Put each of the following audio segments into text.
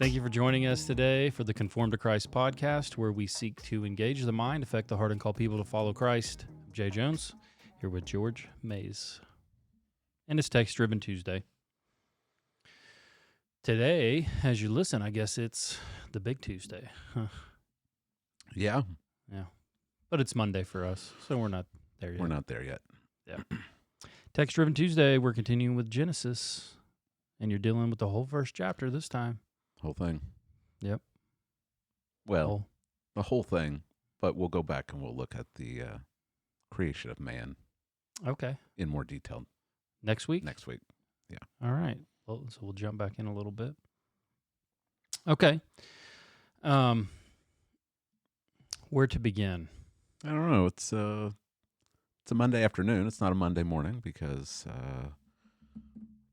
Thank you for joining us today for the Conform to Christ podcast, where we seek to engage the mind, affect the heart, and call people to follow Christ. I'm Jay Jones, here with George Mays. And it's Text Driven Tuesday. Today, as you listen, I guess it's the big Tuesday. Huh. Yeah. Yeah. But it's Monday for us, so we're not there yet. We're not there yet. Yeah. Text Driven Tuesday, we're continuing with Genesis, and you're dealing with the whole first chapter this time. Whole thing. Yep. Well, the whole thing, but we'll go back and we'll look at the creation of man Okay. in more detail Next week? next week. Yeah. All right. Well, so we'll jump back in a little bit. Okay. Where to begin? I don't know. It's a Monday afternoon. It's not a Monday morning because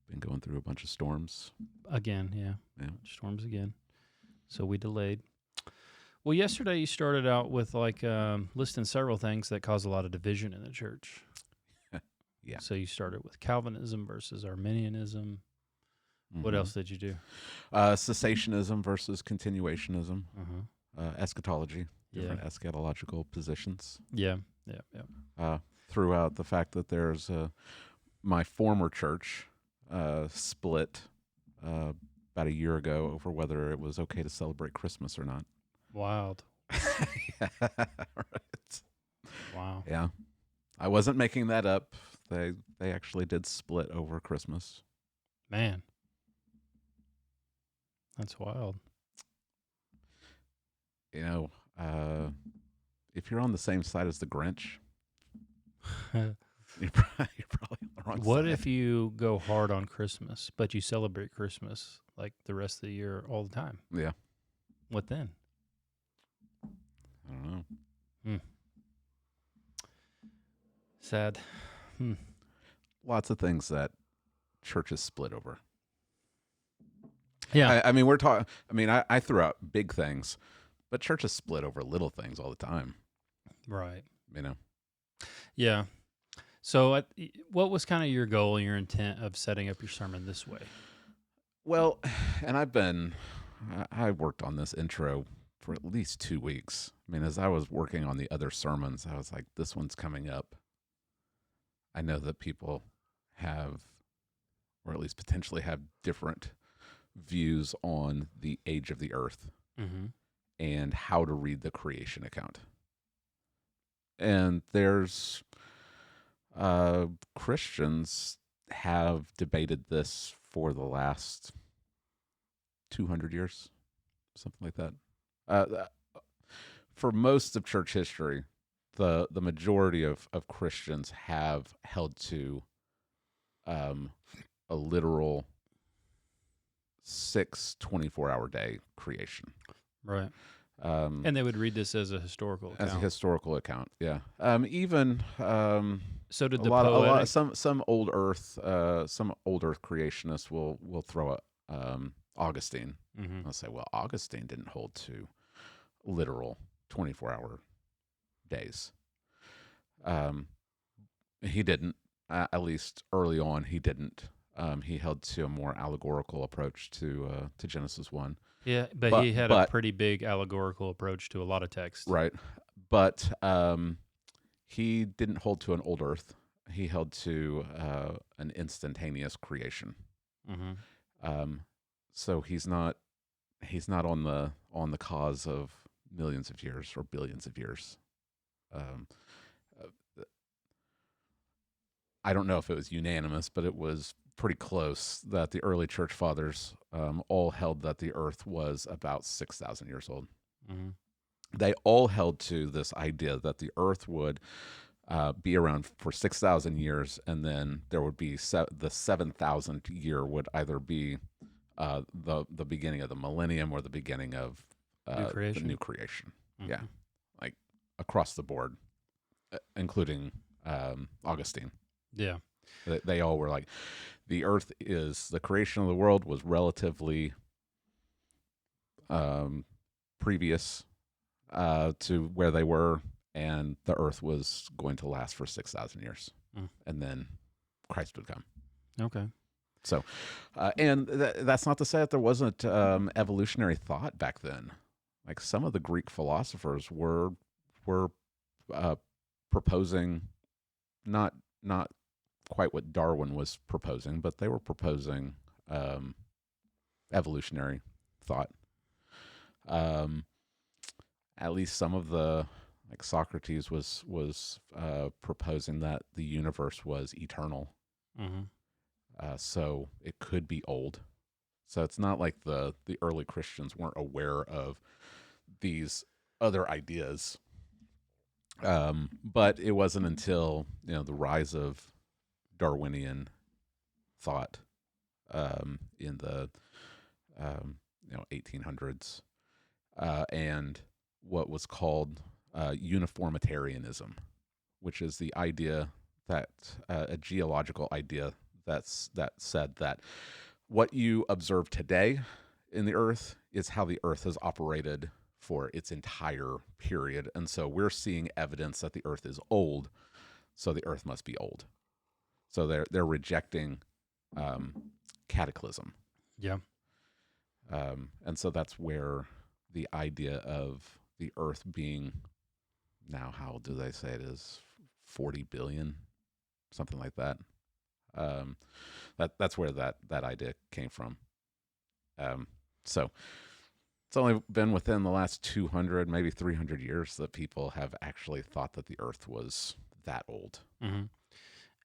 been going through a bunch of storms. Again, yeah. Yeah. Storms again. So we delayed. Well, yesterday you started out with listing several things that cause a lot of division in the church. Yeah. So you started with Calvinism versus Arminianism. What Mhm. else did you do? Cessationism versus continuationism. Uh-huh. Eschatology. Different Yeah. eschatological positions. Yeah. Throughout the fact that there's my former church split about a year ago over whether it was okay to celebrate Christmas or not. Wild. Yeah, right. Wow. Yeah, I wasn't making that up. They actually did split over Christmas. Man. That's wild. You know, if you're on the same side as the Grinch, you're probably on the wrong side. What if you go hard on Christmas, but you celebrate Christmas like the rest of the year all the time? Yeah, What then? I don't know. Sad. Lots of things that churches split over. Yeah. I mean, we're talking. I mean, I threw out big things, but churches split over little things all the time. Right. You know. Yeah. So what was kind of your goal, your intent of setting up your sermon this way? Well, and I worked on this intro for at least 2 weeks. I mean, as I was working on the other sermons, I was like, this one's coming up. I know that people have, or at least potentially have, different views on the age of the earth and how to read the creation account. And there's Christians have debated this for the last 200 years, something like that. For most of church history, the majority of Christians have held to a literal 6 24-hour day creation. Right. And they would read this as a historical account. As a historical account, yeah. Even So did a the lot poetic... some old Earth creationists will throw out Augustine. They'll say, well, Augustine didn't hold to literal 24-hour days. He didn't. At least early on, he didn't. He held to a more allegorical approach to Genesis 1. Yeah, but he had a pretty big allegorical approach to a lot of text. Right. But he didn't hold to an old earth. He held to an instantaneous creation. So he's not on the cause of millions of years or billions of years. I don't know if it was unanimous, but it was pretty close that the early church fathers all held that the earth was about 6,000 years old. They all held to this idea that the earth would be around for 6,000 years, and then there would be the 7,000th year would either be the beginning of the millennium or the beginning of the new creation. Yeah, like across the board, including Augustine. Yeah. They all were like, the creation of the world was relatively previous to where they were, and the earth was going to last for 6,000 years. And then Christ would come. Okay. So, and that's not to say that there wasn't evolutionary thought back then. Like some of the Greek philosophers were uh, proposing not quite what Darwin was proposing, but they were proposing evolutionary thought. At least some of the, like Socrates was proposing that the universe was eternal. Mm-hmm. So it could be old. So it's not like the early Christians weren't aware of these other ideas. But it wasn't until the rise of Darwinian thought in the 1800s and what was called uniformitarianism, which is the idea that a geological idea that said that what you observe today in the earth is how the earth has operated for its entire period. And so we're seeing evidence that the earth is old, so the earth must be old. So they're rejecting cataclysm. Yeah. And so that's where the idea of the earth being, now how do they say it is, 40 billion, something like that. That's where that idea came from. So it's only been within the last 200, maybe 300 years that people have actually thought that the earth was that old. Mm-hmm.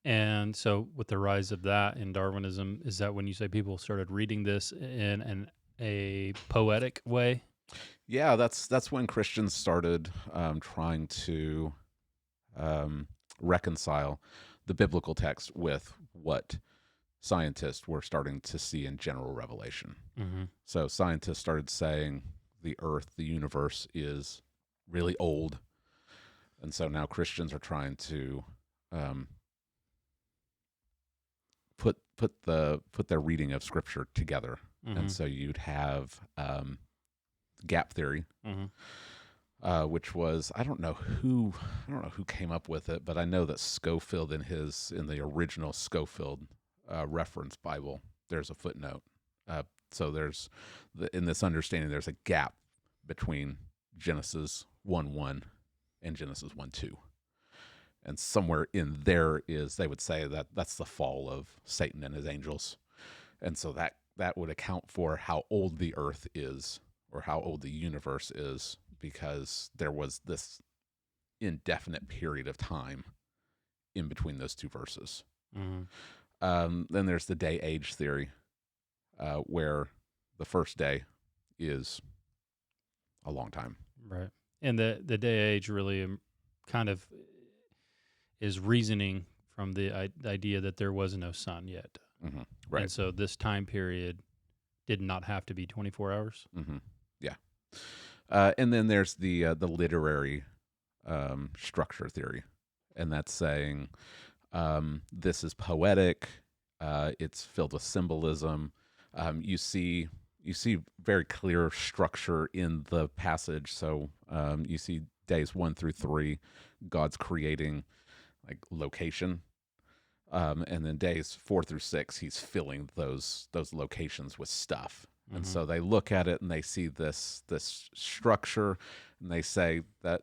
And so with the rise of that in Darwinism, is that when you say people started reading this in a poetic way? Yeah, that's when Christians started trying to reconcile the biblical text with what scientists were starting to see in general revelation. Mm-hmm. So scientists started saying the earth, the universe is really old. And so now Christians are trying to put their reading of scripture together. Mm-hmm. And so you'd have gap theory, mm-hmm. Which was, I don't know who came up with it, but I know that Scofield in the original Scofield reference Bible, there's a footnote. So there's in this understanding, there's a gap between Genesis 1:1 and Genesis 1:2. And somewhere in there they would say that that's the fall of Satan and his angels. And so that would account for how old the earth is, or how old the universe is, because there was this indefinite period of time in between those two verses. Mm-hmm. Then there's the day-age theory, where the first day is a long time. Right. And the day-age really kind of is reasoning from the idea that there was no sun yet. Mm-hmm. Right. And so this time period did not have to be 24 hours. Mm-hmm. Yeah. And then there's the literary structure theory, and that's saying this is poetic. It's filled with symbolism. You see very clear structure in the passage. So you see days 1 through 3, God's creating like location, and then days 4 through 6, He's filling those locations with stuff. Mm-hmm. And so they look at it and they see this structure, and they say that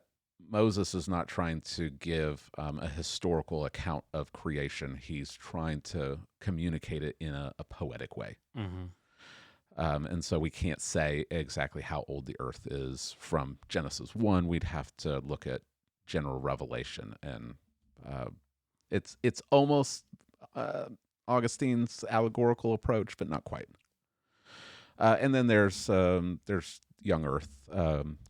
Moses is not trying to give a historical account of creation. He's trying to communicate it in a poetic way. Mm-hmm. And so we can't say exactly how old the earth is from Genesis 1. We'd have to look at general revelation, and it's almost Augustine's allegorical approach, but not quite. And then there's young earth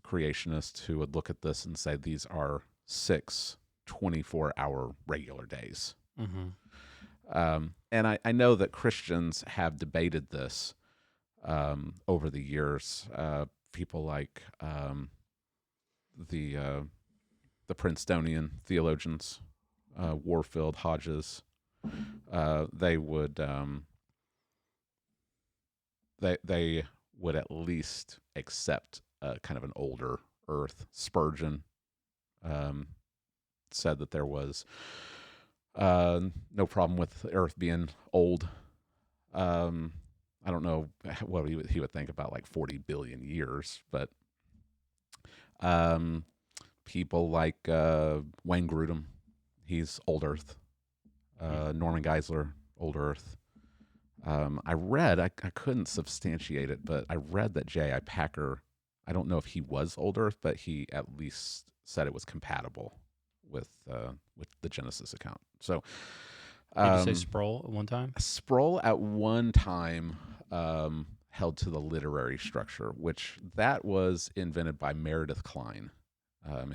creationists who would look at this and say these are 6 24-hour regular days. Mm-hmm. And I know that Christians have debated this over the years. People like the Princetonian theologians, Warfield, Hodges, they would they would at least accept kind of an older earth. Spurgeon said that there was no problem with the earth being old. I don't know what he would think about like 40 billion years, but people like Wayne Grudem, he's old Earth. Norman Geisler, old Earth. I couldn't substantiate it, but I read that J.I. Packer, I don't know if he was old Earth, but he at least said it was compatible with the Genesis account. So, did you say Sproul at one time? Sproul at one time held to the literary structure, which that was invented by Meredith Kline.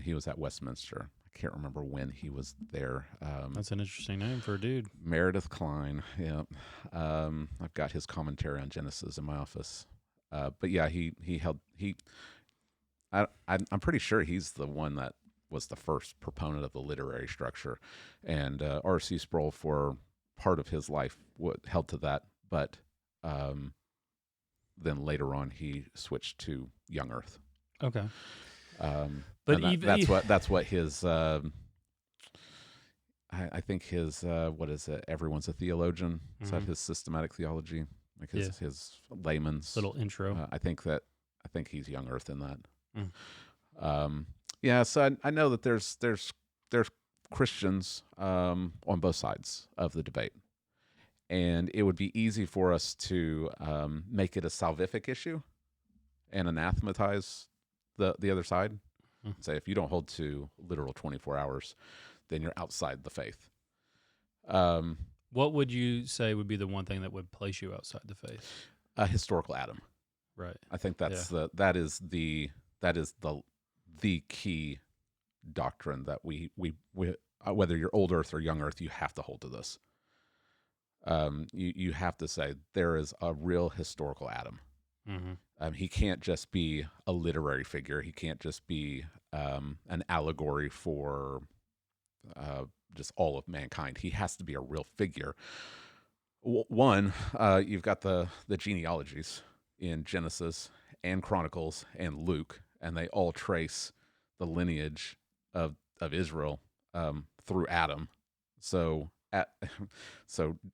He was at Westminster. I can't remember when he was there. That's an interesting name for a dude. Meredith Kline. Yeah. I've got his commentary on Genesis in my office. But yeah, I'm pretty sure he's the one that was the first proponent of the literary structure, and R.C. Sproul for part of his life held to that, but then later on he switched to young Earth. Okay. But that's what his I think his what is it? Everyone's a theologian. Is that his systematic theology? Like his layman's little intro. I think he's young Earth in that. Yeah, so I know that there's Christians on both sides of the debate, and it would be easy for us to make it a salvific issue and anathematize the other side. Say if you don't hold to literal 24 hours, then you're outside the faith. What would you say would be the one thing that would place you outside the faith? A historical Adam. Right. I think that is the key doctrine that we whether you're old Earth or young Earth, you have to hold to this. You have to say there is a real historical Adam. He can't just be a literary figure. He can't just be an allegory for just all of mankind. He has to be a real figure. One, you've got the genealogies in Genesis and Chronicles and Luke, and they all trace the lineage of Israel through Adam. So I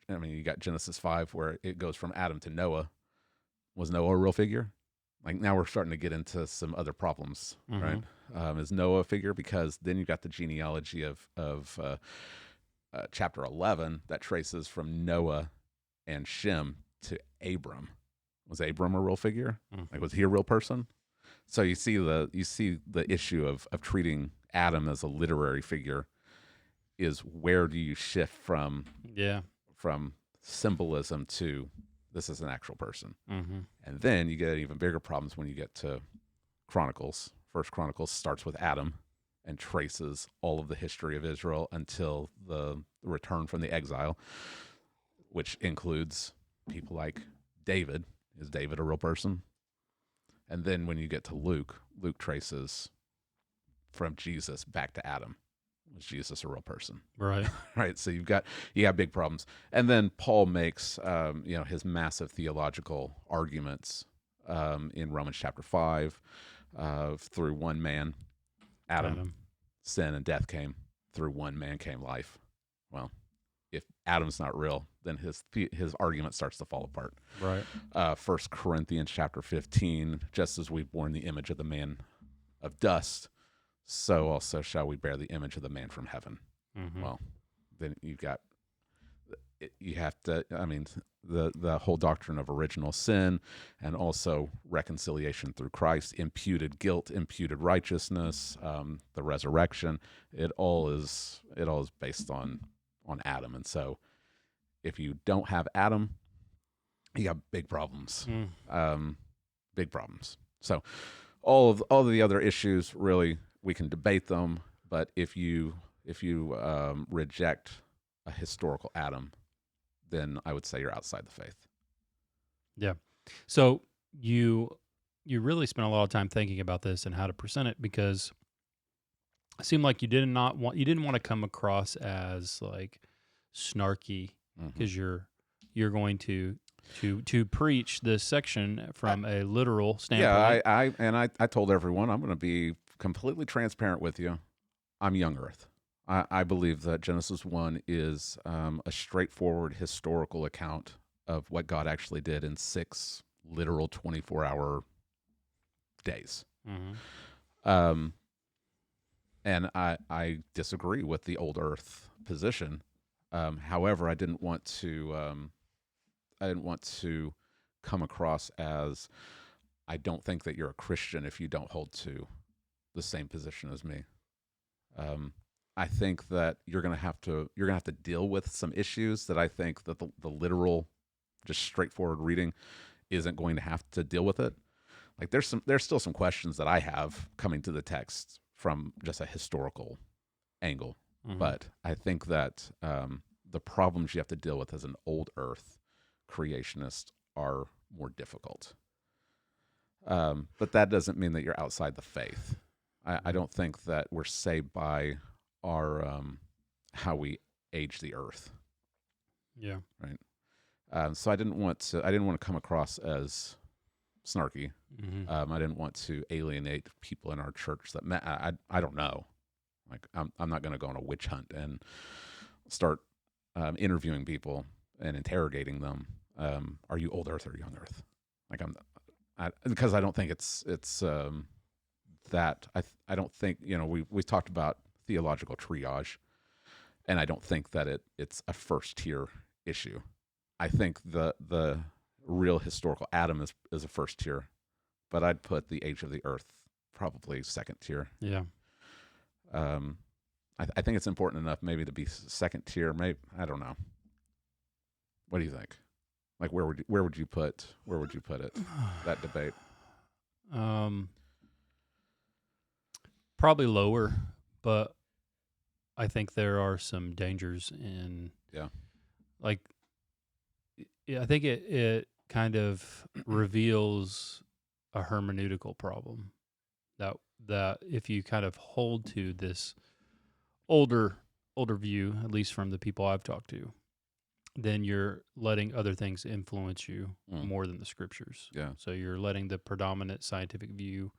mean, you got Genesis 5 where it goes from Adam to Noah. Was Noah a real figure? Like now we're starting to get into some other problems, right? Is Noah a figure? Because then you've got the genealogy of chapter 11 that traces from Noah and Shem to Abram. Was Abram a real figure? Like was he a real person? So you see the issue of treating Adam as a literary figure is where do you shift from symbolism to this is an actual person. And then you get even bigger problems when you get to Chronicles. First Chronicles starts with Adam and traces all of the history of Israel until the return from the exile, which includes people like David. Is David a real person? And then when you get to Luke, Luke traces from Jesus back to Adam. Was Jesus a real person? Right. Right. So you got big problems. And then Paul makes his massive theological arguments in Romans chapter 5 through one man, Adam, sin and death came. Through one man came life. Well, if Adam's not real, then his argument starts to fall apart. Right. 1 Corinthians chapter 15, just as we've borne the image of the man of dust, so also shall we bear the image of the man from heaven. Well, then you have to, I mean, the whole doctrine of original sin and also reconciliation through Christ, imputed guilt, imputed righteousness, the resurrection, it all is based on Adam. And so if you don't have Adam, you got big problems. Big problems. So all of the other issues, really, we can debate them, but if you reject a historical Adam, then I would say you're outside the faith. Yeah. So you really spent a lot of time thinking about this and how to present it, because it seemed like you didn't want to come across as like snarky, because you're going to preach this section from a literal standpoint. Yeah, I told everyone I'm going to be completely transparent with you. I'm young Earth. I believe that Genesis 1 is a straightforward historical account of what God actually did in 6 literal 24-hour days. And I disagree with the old Earth position. However, I didn't want to come across as, I don't think that you're a Christian if you don't hold to the same position as me. I think that you're gonna have to deal with some issues that I think that the literal, just straightforward reading isn't going to have to deal with it. Like there's still some questions that I have coming to the text from just a historical angle, but I think that the problems you have to deal with as an old Earth creationist are more difficult. But that doesn't mean that you're outside the faith. I don't think that we're saved by our how we age the earth. Yeah. Right. So I didn't want to come across as snarky. I didn't want to alienate people in our church that I don't know. Like I'm not going to go on a witch hunt and start interviewing people and interrogating them. Are you old Earth or young Earth? Like because I don't think it's that I don't think, we talked about theological triage, and I don't think that it's a first tier issue. I think the real historical Adam is a first tier, but I'd put the age of the earth probably second tier. Yeah. I think it's important enough maybe to be second tier. Maybe, I don't know. What do you think? Like where would you put it? That debate. Probably lower, but I think there are some dangers in. Yeah. Like, I think it kind of reveals a hermeneutical problem that if you kind of hold to this older view, at least from the people I've talked to, then you're letting other things influence you more than the scriptures. Yeah. So you're letting the predominant scientific view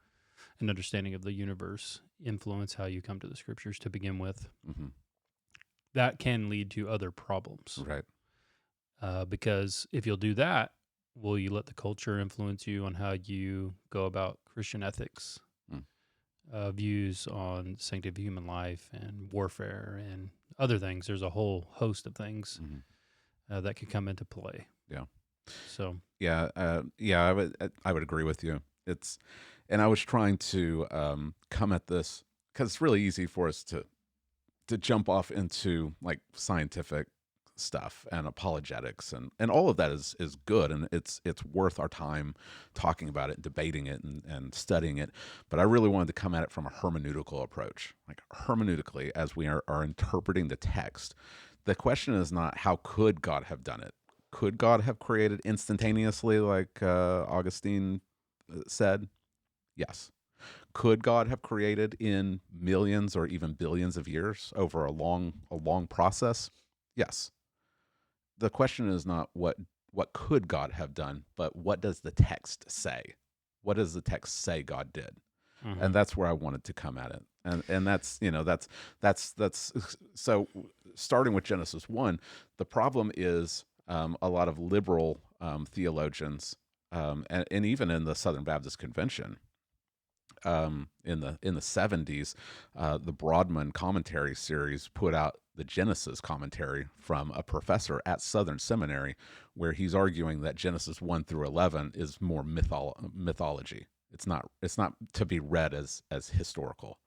and understanding of the universe influence how you come to the scriptures to begin with. That can lead to other problems. Right. Because if you'll do that, will you let the culture influence you on how you go about Christian ethics, views on sanctity of human life and warfare and other things? There's a whole host of things that could come into play. Yeah. So. Yeah. I would agree with you. And I was trying to come at this because it's really easy for us to jump off into like scientific stuff and apologetics and all of that is good, and it's worth our time talking about it, debating it, and studying it. But I really wanted to come at it from a hermeneutical approach, like hermeneutically, as we are interpreting the text. The question is not how could God have done it. Could God have created instantaneously, like Augustine said? Yes. Could God have created in millions or even billions of years over a long process? Yes. The question is not what could God have done, but what does the text say? What does the text say God did? And that's where I wanted to come at it. And that's so starting with Genesis 1, the problem is a lot of liberal theologians and even in the Southern Baptist Convention in the 70s, the Broadman commentary series put out the Genesis commentary from a professor at Southern Seminary, where he's arguing that Genesis 1 through 11 is more mythology. It's not to be read as historical.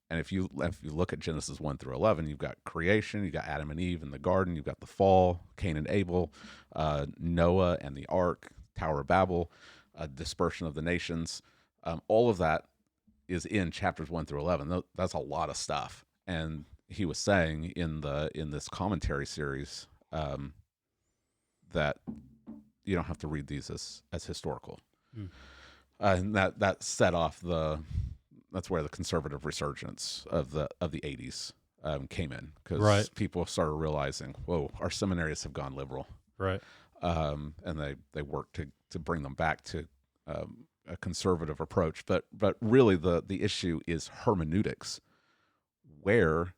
And if you look at Genesis 1 through 11, you've got creation, you've got Adam and Eve in the garden, you've got the fall, Cain and Abel, Noah and the ark, Tower of Babel, dispersion of the nations. All of that is in chapters 1 through 11. That's a lot of stuff. And he was saying in this commentary series that you don't have to read these as historical. And that set off that's where the conservative resurgence of the 80s came in, because people started realizing, whoa, our seminaries have gone liberal. Right. And they worked to bring them back to a conservative approach, but really the issue is hermeneutics. Where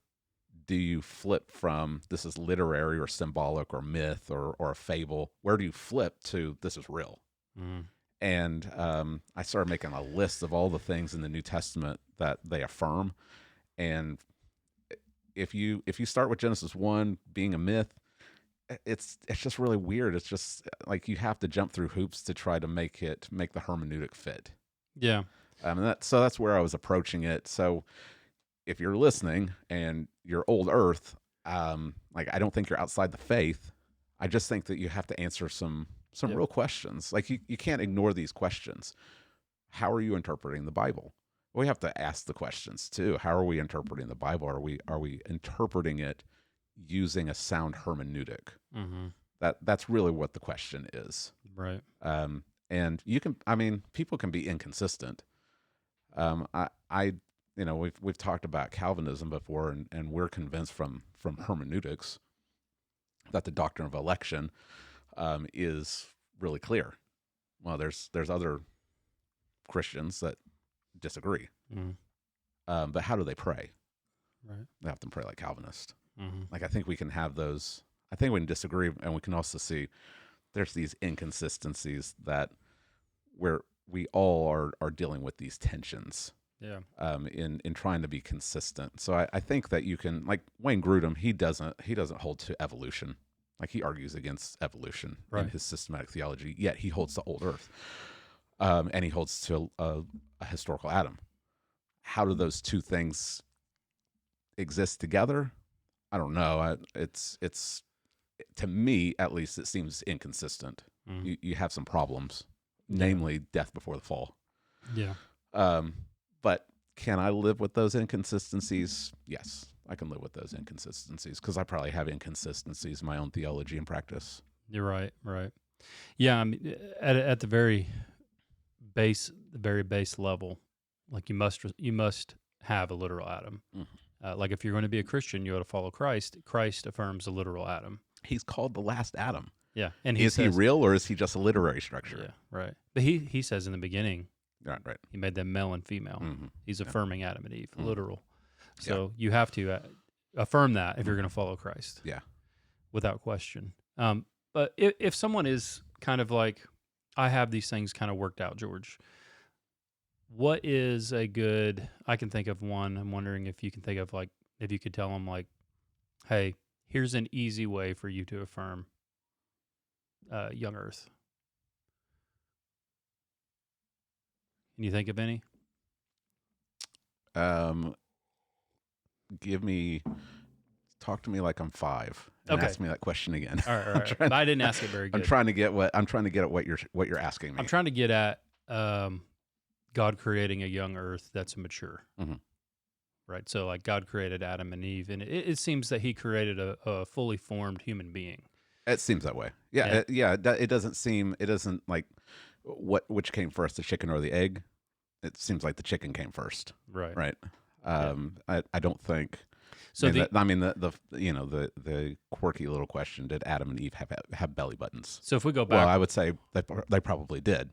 do you flip from this is literary or symbolic or myth or a fable? Where do you flip to this is real? Mm. And I started making a list of all the things in the New Testament that they affirm. And if you start with Genesis 1 being a myth, it's just really weird. It's just like you have to jump through hoops to try to make the hermeneutic fit. Yeah. And that's where I was approaching it. So if you're listening and you're old Earth, like I don't think you're outside the faith. I just think that you have to answer some real questions. Like you can't ignore these questions. How are you interpreting the Bible? We have to ask the questions too. How are we interpreting the Bible? Are we interpreting it using a sound hermeneutic? Mm-hmm. That's really what the question is. Right. And people can be inconsistent. We've talked about Calvinism before, and we're convinced from hermeneutics that the doctrine of election is really clear. Well, there's other Christians that disagree. Mm. But how do they pray? Right. They have to pray like Calvinists. Mm-hmm. Like I think we can have those. I think we can disagree, and we can also see there's these inconsistencies that where we all are dealing with these tensions. Yeah. In trying to be consistent. So I think that you can, like Wayne Grudem, he doesn't hold to evolution. Like he argues against evolution in his systematic theology, yet he holds to old Earth. And he holds to a historical Adam. How do those two things exist together? I don't know. It's to me, at least, it seems inconsistent. Mm-hmm. You have some problems, namely death before the fall. Yeah. But can I live with those inconsistencies? Yes, I can live with those inconsistencies because I probably have inconsistencies in my own theology and practice. You're right. Right. Yeah. I mean, at the very base level, like you must have a literal Adam. Mm-hmm. Like if you're going to be a Christian, you ought to follow Christ. Christ affirms a literal Adam. He's called the last Adam. Yeah. And is he real or is he just a literary structure? Yeah. Right. But he says in the beginning, right. He made them male and female. Mm-hmm. He's affirming Adam and Eve, Mm-hmm. literal. So you have to affirm that if you're going to follow Christ. Yeah. Without question. But if someone is kind of like, I have these things kind of worked out, George, what is I can think of one. I'm wondering if you can think of if you could tell them hey, here's an easy way for you to affirm young Earth. Can you think of any? Talk to me like I'm 5. And Okay. ask me that question again. All right. But I didn't ask it very good. I'm trying to get at what you're asking me. I'm trying to get at God creating a young Earth that's mature. Mm-hmm. Right. So like God created Adam and Eve, and it seems that He created a fully formed human being. It seems that way. Yeah. It doesn't like which came first, the chicken or the egg. It seems like the chicken came first. Right. Right. I don't think. So the quirky little question: did Adam and Eve have belly buttons? So if we go back, well, I would say they probably did,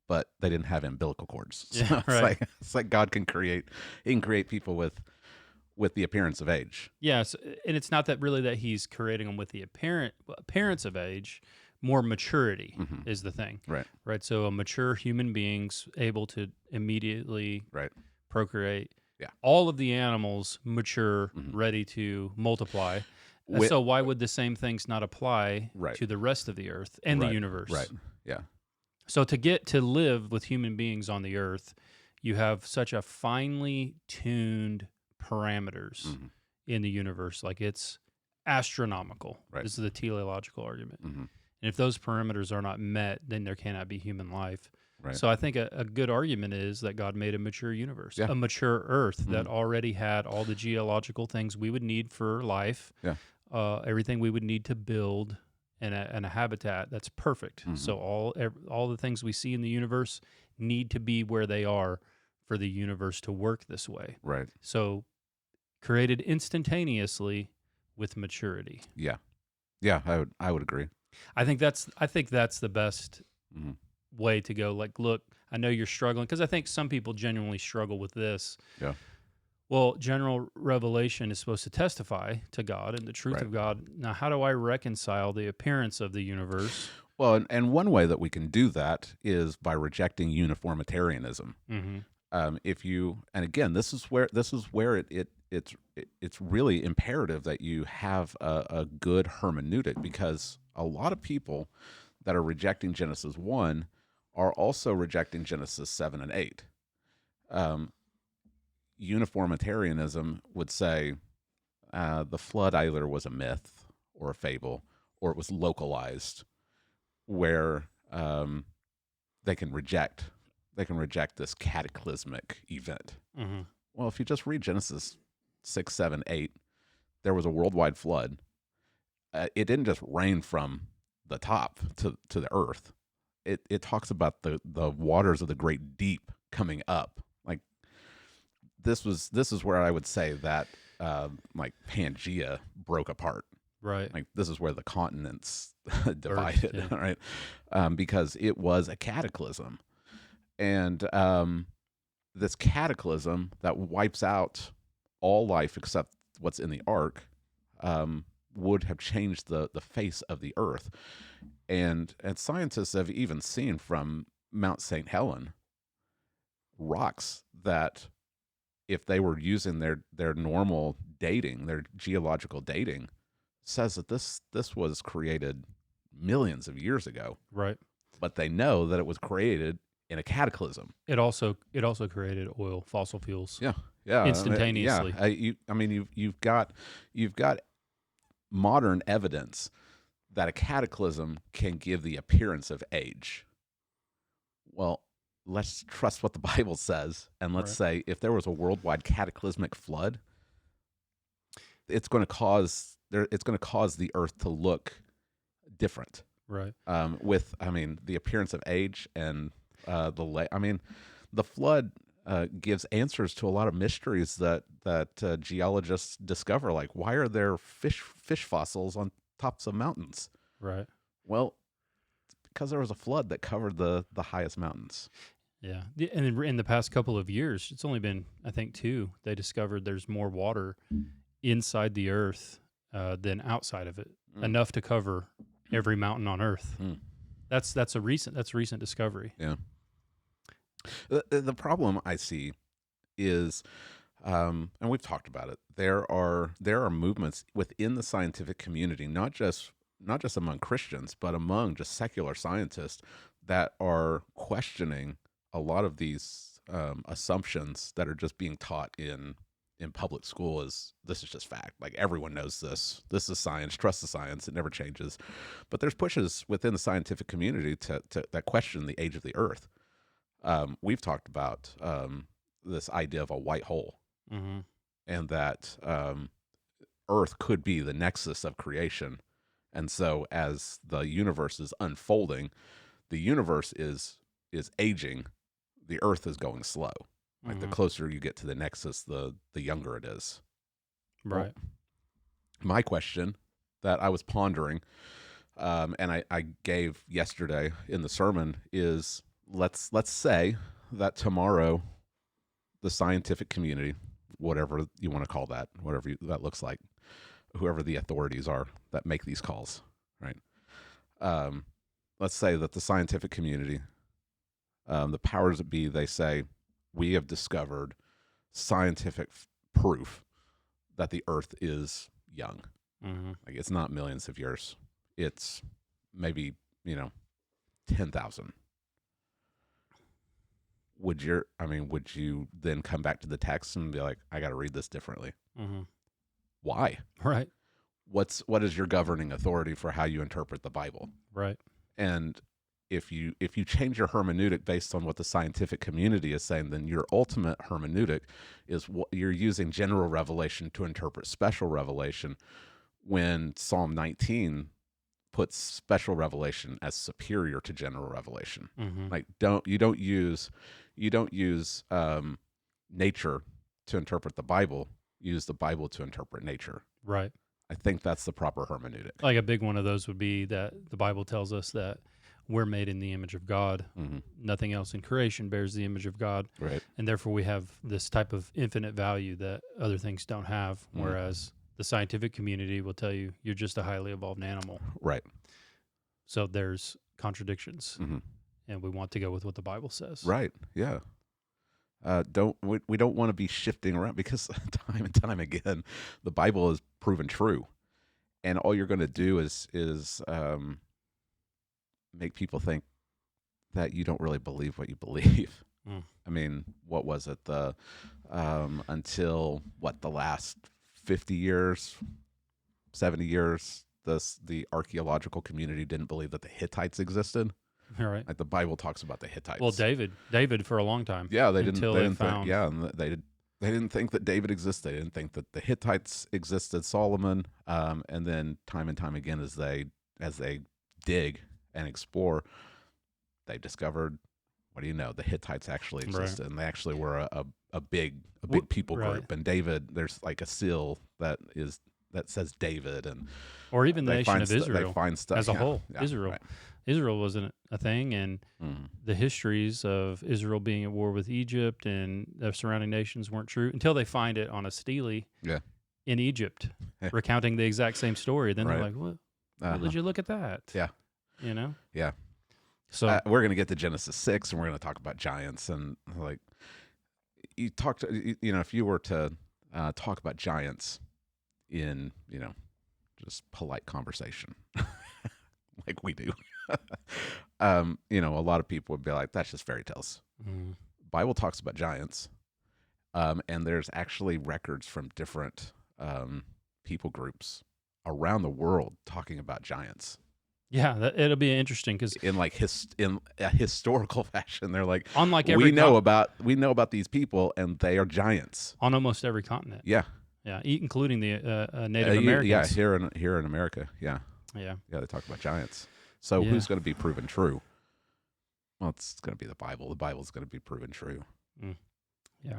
but they didn't have umbilical cords. So Yeah, right. It's like God can create people with the appearance of age. Yes, and it's not that really that He's creating them with the appearance of age. More maturity Mm-hmm. is the thing. Right. Right. So a mature human being's able to immediately procreate. Yeah. All of the animals mature, Mm-hmm. ready to multiply. With- So why would the same things not apply Right. to the rest of the earth and the universe? Right. Yeah. So to get to live with human beings on the earth, you have such a finely tuned parameters Mm-hmm. in the universe. Like it's astronomical. Right. This is the teleological argument. Mm-hmm. And if those parameters are not met, then there cannot be human life. Right. So I think a good argument is that God made a mature universe, Yeah. a mature earth that Mm-hmm. already had all the geological things we would need for life, Yeah. Everything we would need to build and a habitat that's perfect. Mm-hmm. So all the things we see in the universe need to be where they are for the universe to work this way. Right. So created instantaneously with maturity. Yeah. Yeah. I would agree. I think that's the best Mm-hmm. way to go. Like, look, I know you're struggling because I think some people genuinely struggle with this. Yeah. Well, general revelation is supposed to testify to God and the truth Right. of God. Now, how do I reconcile the appearance of the universe? Well, and one way that we can do that is by rejecting uniformitarianism. Mm-hmm. If you, and again, this is where it's really imperative that you have a good hermeneutic, because a lot of people that are rejecting Genesis 1 are also rejecting Genesis 7 and 8. Uniformitarianism would say the flood either was a myth or a fable, or it was localized, where they can reject this cataclysmic event. Mm-hmm. Well, if you just read Genesis 6, 7, 8, there was a worldwide flood. It didn't just rain from the top to the earth. It talks about the waters of the great deep coming up. Like this is where I would say that like Pangea broke apart. Right. Like this is where the continents divided, yeah. right? Because it was a cataclysm, and this cataclysm that wipes out all life except what's in the ark would have changed the face of the earth. And scientists have even seen from Mount St. Helen rocks that, if they were using their normal dating, their geological dating, says that this was created millions of years ago. Right. But they know that it was created in a cataclysm. It also created oil, fossil fuels. Yeah, yeah, Instantaneously. You've got modern evidence that a cataclysm can give the appearance of age. Well, let's trust what the Bible says, and let's say if there was a worldwide cataclysmic flood, it's going to cause the earth to look different. Right. With the appearance of age and the flood gives answers to a lot of mysteries that geologists discover, like why are there fish fossils on tops of mountains? Right. Well, because there was a flood that covered the highest mountains. Yeah. And in the past couple of years, it's only been, I think, 2, they discovered there's more water inside the earth than outside of it, enough to cover every mountain on earth. That's a recent discovery. Yeah. The problem I see is, and we've talked about it, there are movements within the scientific community, not just among Christians, but among just secular scientists, that are questioning a lot of these assumptions that are just being taught in public school. Is this is just fact, like everyone knows this is science, trust the science, it never changes. But there's pushes within the scientific community to that question the age of the earth. We've talked about this idea of a white hole, and that earth could be the nexus of creation. And so as the universe is unfolding, the universe is aging, the earth is going slow. Like the closer you get to the nexus, the younger it is. Right. Well, my question that I was pondering, and I gave yesterday in the sermon, is let's say that tomorrow the scientific community, whatever you want to call that, that looks like, whoever the authorities are that make these calls, right? Let's say that the scientific community, the powers that be, they say, we have discovered scientific proof that the earth is young. Like it's not millions of years. It's maybe, 10,000. Would you then come back to the text and be like, I got to read this differently? Why? Right. What is your governing authority for how you interpret the Bible? Right. And if you change your hermeneutic based on what the scientific community is saying, then your ultimate hermeneutic is what you're using general revelation to interpret special revelation, when Psalm 19 puts special revelation as superior to general revelation. Like you don't use nature to interpret the Bible. Use the Bible to interpret nature. Right. I think that's the proper hermeneutic. Like a big one of those would be that the Bible tells us that we're made in the image of God. Mm-hmm. Nothing else in creation bears the image of God. Right. And therefore we have this type of infinite value that other things don't have, whereas the scientific community will tell you you're just a highly evolved animal. Right. So there's contradictions, and we want to go with what the Bible says. Right. Yeah. We don't want to be shifting around, because time and time again, the Bible is proven true, and all you're going to do is make people think that you don't really believe what you believe. I mean, what was it? Until the last 50 years, 70 years, the archaeological community didn't believe that the Hittites existed. All right. Like the Bible talks about the Hittites. Well, David for a long time. Yeah, they until didn't found. think, they didn't think that David existed. They didn't think that the Hittites existed, Solomon, and then time and time again, as they dig and explore, they discovered, what do you know, the Hittites actually existed, and they actually were a big people group. And David, there's like a seal that says David, and or even the nation of Israel. They find stuff as a whole. Yeah, Israel. right. Israel wasn't a thing, and the histories of Israel being at war with Egypt and the surrounding nations weren't true until they find it on a stele in Egypt, recounting the exact same story. Then they're like, "What? Where did you look at that?" Yeah, you know. Yeah. So we're going to get to Genesis 6, and we're going to talk about giants, and like you talked, if you were to talk about giants in just polite conversation, like we do. A lot of people would be like, that's just fairy tales. Bible talks about giants, and there's actually records from different people groups around the world talking about giants. Yeah, it'll be interesting because in a historical fashion, they're like, unlike every we know about these people, and they are giants on almost every continent. Yeah, including the Native Americans. Yeah, here in America. Yeah. They talk about giants. So who's going to be proven true? Well, it's going to be the Bible. The Bible's going to be proven true. Yeah.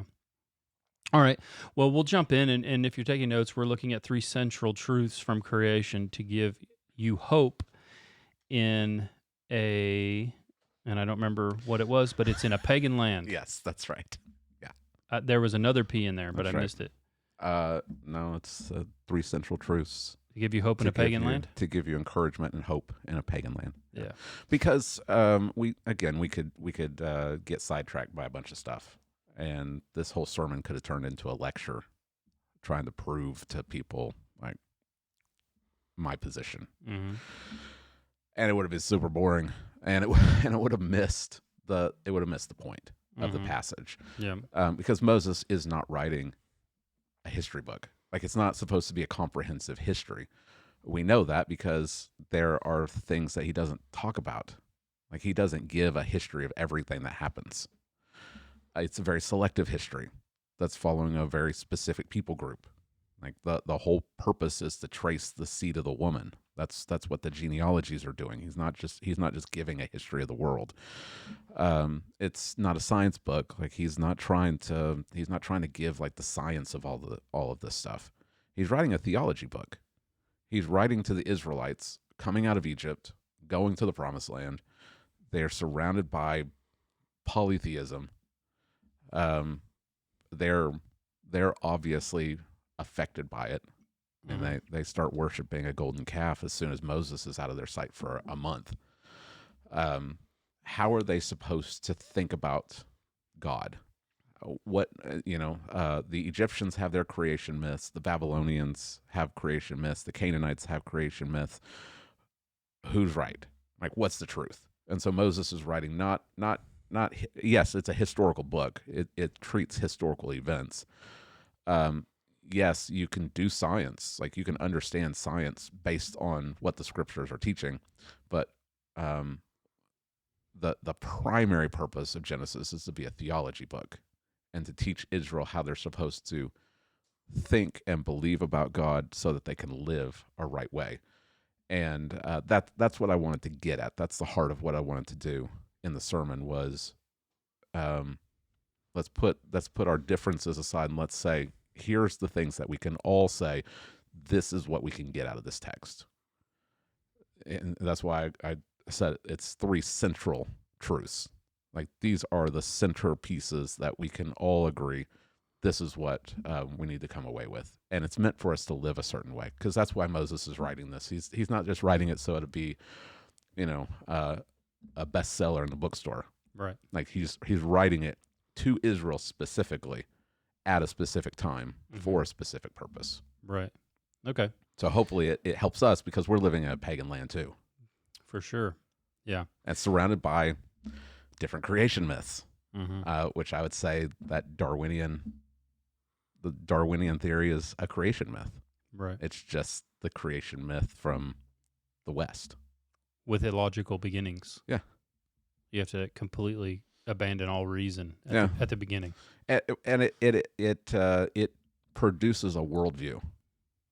All right. Well, we'll jump in, and if you're taking notes, we're looking at 3 central truths from creation to give you hope in and I don't remember what it was, but it's in a pagan land. Yes, that's right. Yeah. There was another P in there, but I missed it. No, it's 3 central truths. To give you hope in a pagan land? To give you encouragement and hope in a pagan land. Yeah. Because we could get sidetracked by a bunch of stuff, and this whole sermon could have turned into a lecture trying to prove to people like my position. And it would have been super boring, and it would have missed the point of the passage. Yeah. Because Moses is not writing a history book. Like, it's not supposed to be a comprehensive history. We know that because there are things that he doesn't talk about. Like, he doesn't give a history of everything that happens. It's a very selective history that's following a very specific people group. Like, the whole purpose is to trace the seed of the woman. That's what the genealogies are doing. He's not just giving a history of the world. It's not a science book. Like, he's not trying to give like the science of all of this stuff. He's writing a theology book. He's writing to the Israelites coming out of Egypt, going to the Promised Land. They are surrounded by polytheism. They're obviously affected by it. And they start worshiping a golden calf as soon as Moses is out of their sight for a month. How are they supposed to think about God? The Egyptians have their creation myths. The Babylonians have creation myths. The Canaanites have creation myths. Who's right? Like, what's the truth? And so Moses is writing not. Yes, it's a historical book. It treats historical events. Yes, you can do science. Like, you can understand science based on what the scriptures are teaching, but the primary purpose of Genesis is to be a theology book and to teach Israel how they're supposed to think and believe about God so that they can live a right way. And that's what I wanted to get at. That's the heart of what I wanted to do in the sermon was, let's put our differences aside and let's say, here's the things that we can all say, this is what we can get out of this text. And that's why said it's three central truths. Like these are the centerpieces that we can all agree. This is what we need to come away with, and it's meant for us to live a certain way, because that's why Moses is writing this. He's not just writing it so it'll be, a bestseller in the bookstore. Right. Like he's writing it to Israel specifically, at a specific time for a specific purpose. Right. Okay. So hopefully it helps us, because we're living in a pagan land too. For sure. Yeah. And surrounded by different creation myths, Mm-hmm. which I would say that the Darwinian theory is a creation myth. Right. It's just the creation myth from the West. With illogical beginnings. Yeah. You have to completely abandon all reason at the beginning. And it produces a worldview.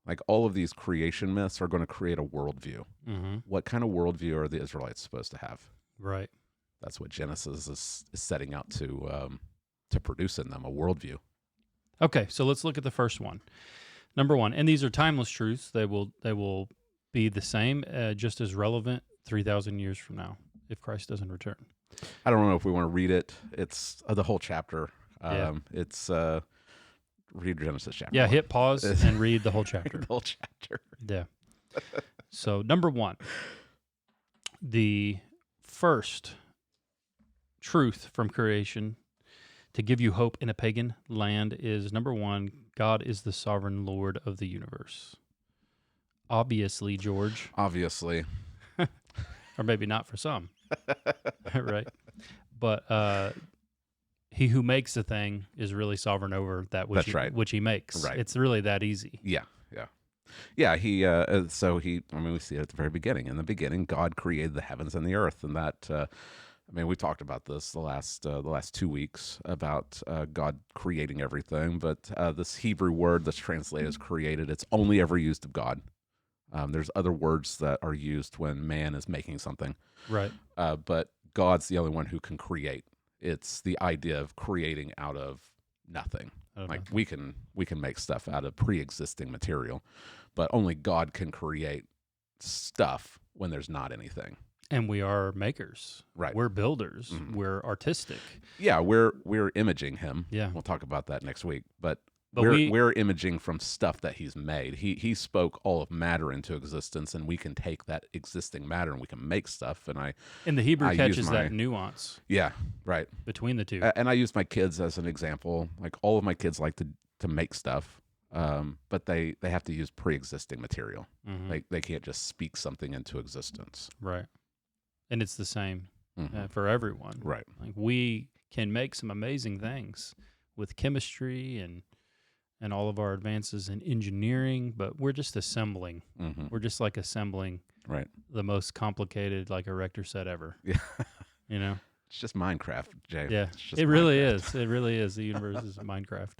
Like all of these creation myths are going to create a worldview. Mm-hmm. What kind of worldview are the Israelites supposed to have? Right. That's what Genesis is setting out to produce in them, a worldview. Okay, so let's look at the first one. Number one, and these are timeless truths. They will be the same, just as relevant 3,000 years from now if Christ doesn't return. I don't know if we want to read it. It's the whole chapter. It's read Genesis chapter. Yeah, 1. hit pause and read the whole chapter. The whole chapter. Yeah. So number one, the first truth from creation to give you hope in a pagan land is, number one, God is the sovereign Lord of the universe. Obviously, George. Obviously. Or maybe not for some. Right? But he who makes a thing is really sovereign over that which, which he makes. Right. It's really that easy. Yeah. He we see it at the very beginning. In the beginning, God created the heavens and the earth, and that we talked about this the last 2 weeks about God creating everything. But this Hebrew word that's translated as created, it's only ever used of God. There's other words that are used when man is making something, right? But God's the only one who can create. It's the idea of creating out of nothing. Like we can make stuff out of pre-existing material, but only God can create stuff when there's not anything. And we are makers. Right. We're builders. Mm-hmm. We're artistic. Yeah, we're imaging him. Yeah. We'll talk about that next week. But we're imaging from stuff that he's made. He spoke all of matter into existence, and we can take that existing matter and we can make stuff. And the Hebrew catches that nuance. Yeah, right. Between the two. And I use my kids as an example. Like all of my kids like to make stuff, but they have to use pre-existing material. Mm-hmm. They can't just speak something into existence. Right. And it's the same for everyone. Right. Like we can make some amazing things with chemistry and all of our advances in engineering, but we're just assembling. Mm-hmm. We're just like assembling the most complicated like erector set ever. Yeah. It's just Minecraft, Jay. Yeah. It really is. It really is. The universe is Minecraft.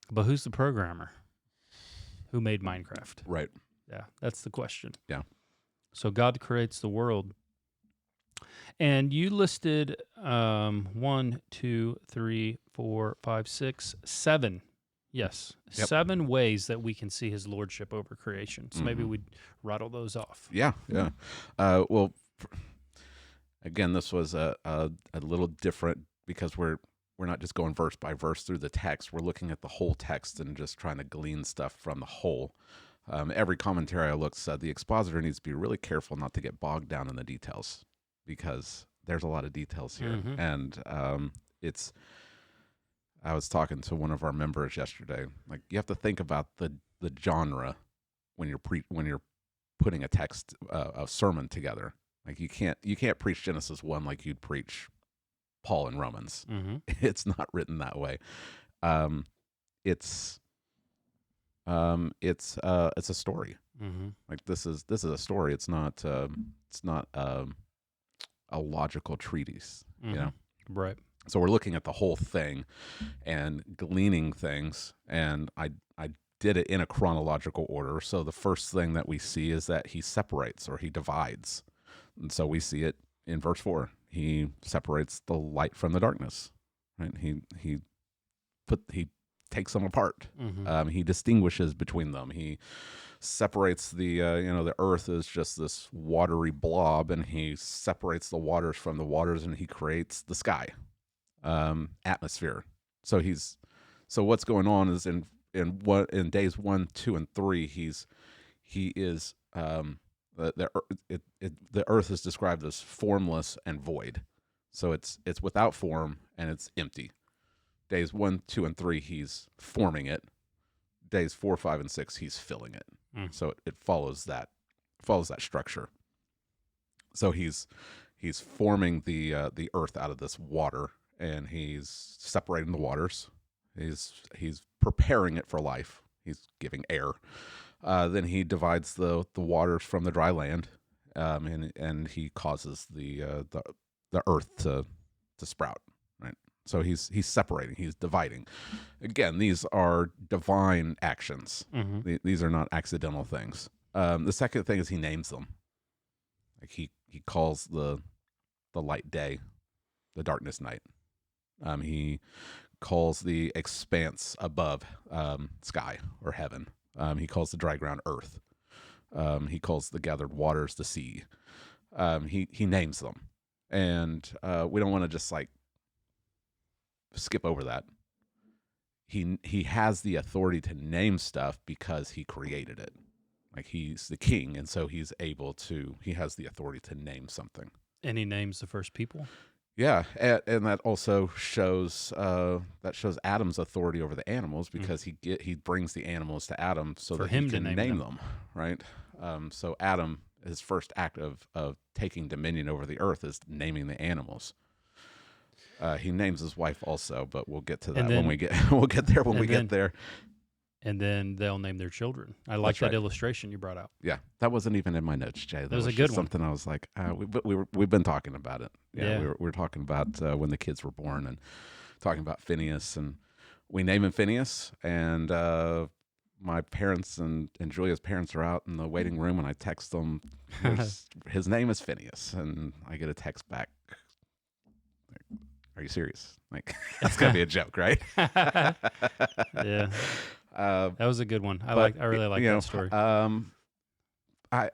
But who's the programmer? Who made Minecraft? Right. Yeah, that's the question. Yeah. So God creates the world. And you listed 1, 2, 3, 4, 5, 6, 7. Yes, yep. 7 ways that we can see his lordship over creation. So maybe we'd rattle those off. Yeah. Again, this was a little different because we're not just going verse by verse through the text. We're looking at the whole text and just trying to glean stuff from the whole. Every commentary I looked said the expositor needs to be really careful not to get bogged down in the details, because there's a lot of details here. Mm-hmm. And I was talking to one of our members yesterday. Like, you have to think about the genre when you're putting a text, a sermon together. Like you can't preach Genesis 1 like you'd preach Paul in Romans. Mm-hmm. It's not written that way. It's a story. Mm-hmm. Like this is a story. It's not a logical treatise. Mm-hmm. Right. So we're looking at the whole thing and gleaning things, and I did it in a chronological order. So the first thing that we see is that he separates or he divides. And so we see it in verse 4. He separates the light from the darkness. Right? He takes them apart. He distinguishes between them. He separates the earth is just this watery blob, and he separates the waters from the waters, and he creates the sky, atmosphere. So what's going on is in days 1, 2, and 3, the earth is described as formless and void. So it's without form and it's empty. Days 1, 2, and 3, he's forming it. Days 4, 5, and 6, he's filling it. So it follows that structure. So he's forming the earth out of this water, and he's separating the waters. He's preparing it for life. He's giving air. Then he divides the waters from the dry land, and he causes the earth to sprout. Right. So he's separating. He's dividing. Again, these are divine actions. These are not accidental things. The second thing is he names them. Like he calls the light day, the darkness night. He calls the expanse above sky or heaven. He calls the dry ground earth. He calls the gathered waters the sea. He names them, and we don't want to just like skip over that. He has the authority to name stuff because he created it. Like he's the king, and so he has the authority to name something. And he names the first people. Yeah, and that also shows Adam's authority over the animals, because he brings the animals to Adam so that he can name them, right? So Adam, his first act of taking dominion over the earth is naming the animals. He names his wife also, but we'll get to that when we get there. And then they'll name their children. I like that illustration you brought out. Yeah, that wasn't even in my notes, Jay. That was a good one. Something I was like, we've been talking about it. Yeah. We were talking about when the kids were born, and talking about Phineas, and we name him Phineas, and my parents and Julia's parents are out in the waiting room, and I text them, his name is Phineas, and I get a text back. Are you serious? Like, that's gotta be a joke, right? Yeah. That was a good one. I really like that story. I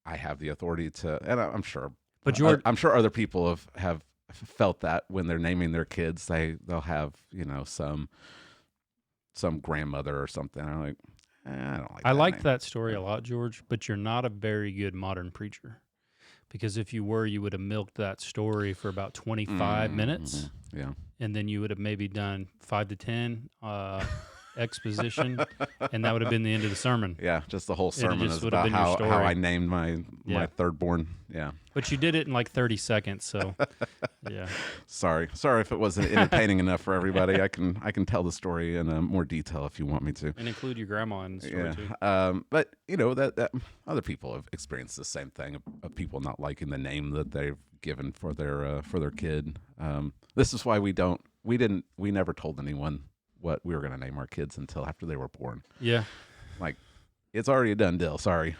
have the authority to, and I'm sure, but George, I'm sure other people have felt that when they're naming their kids, they'll have some grandmother or something. I'm like, I don't like. I liked that story a lot, George. But you're not a very good modern preacher, because if you were, you would have milked that story for about 25 minutes. Yeah, and then you would have maybe done 5 to 10. Exposition, and that would have been the end of the sermon. Yeah, just the whole sermon is about how I named my third born. Yeah, but you did it in like 30 seconds. So, yeah. Sorry if it wasn't entertaining enough for everybody. I can tell the story in more detail if you want me to, and include your grandma in the story too. But that other people have experienced the same thing of people not liking the name that they've given for their kid. This is why we never told anyone what we were going to name our kids until after they were born. Yeah. Like, it's already a done deal. Sorry.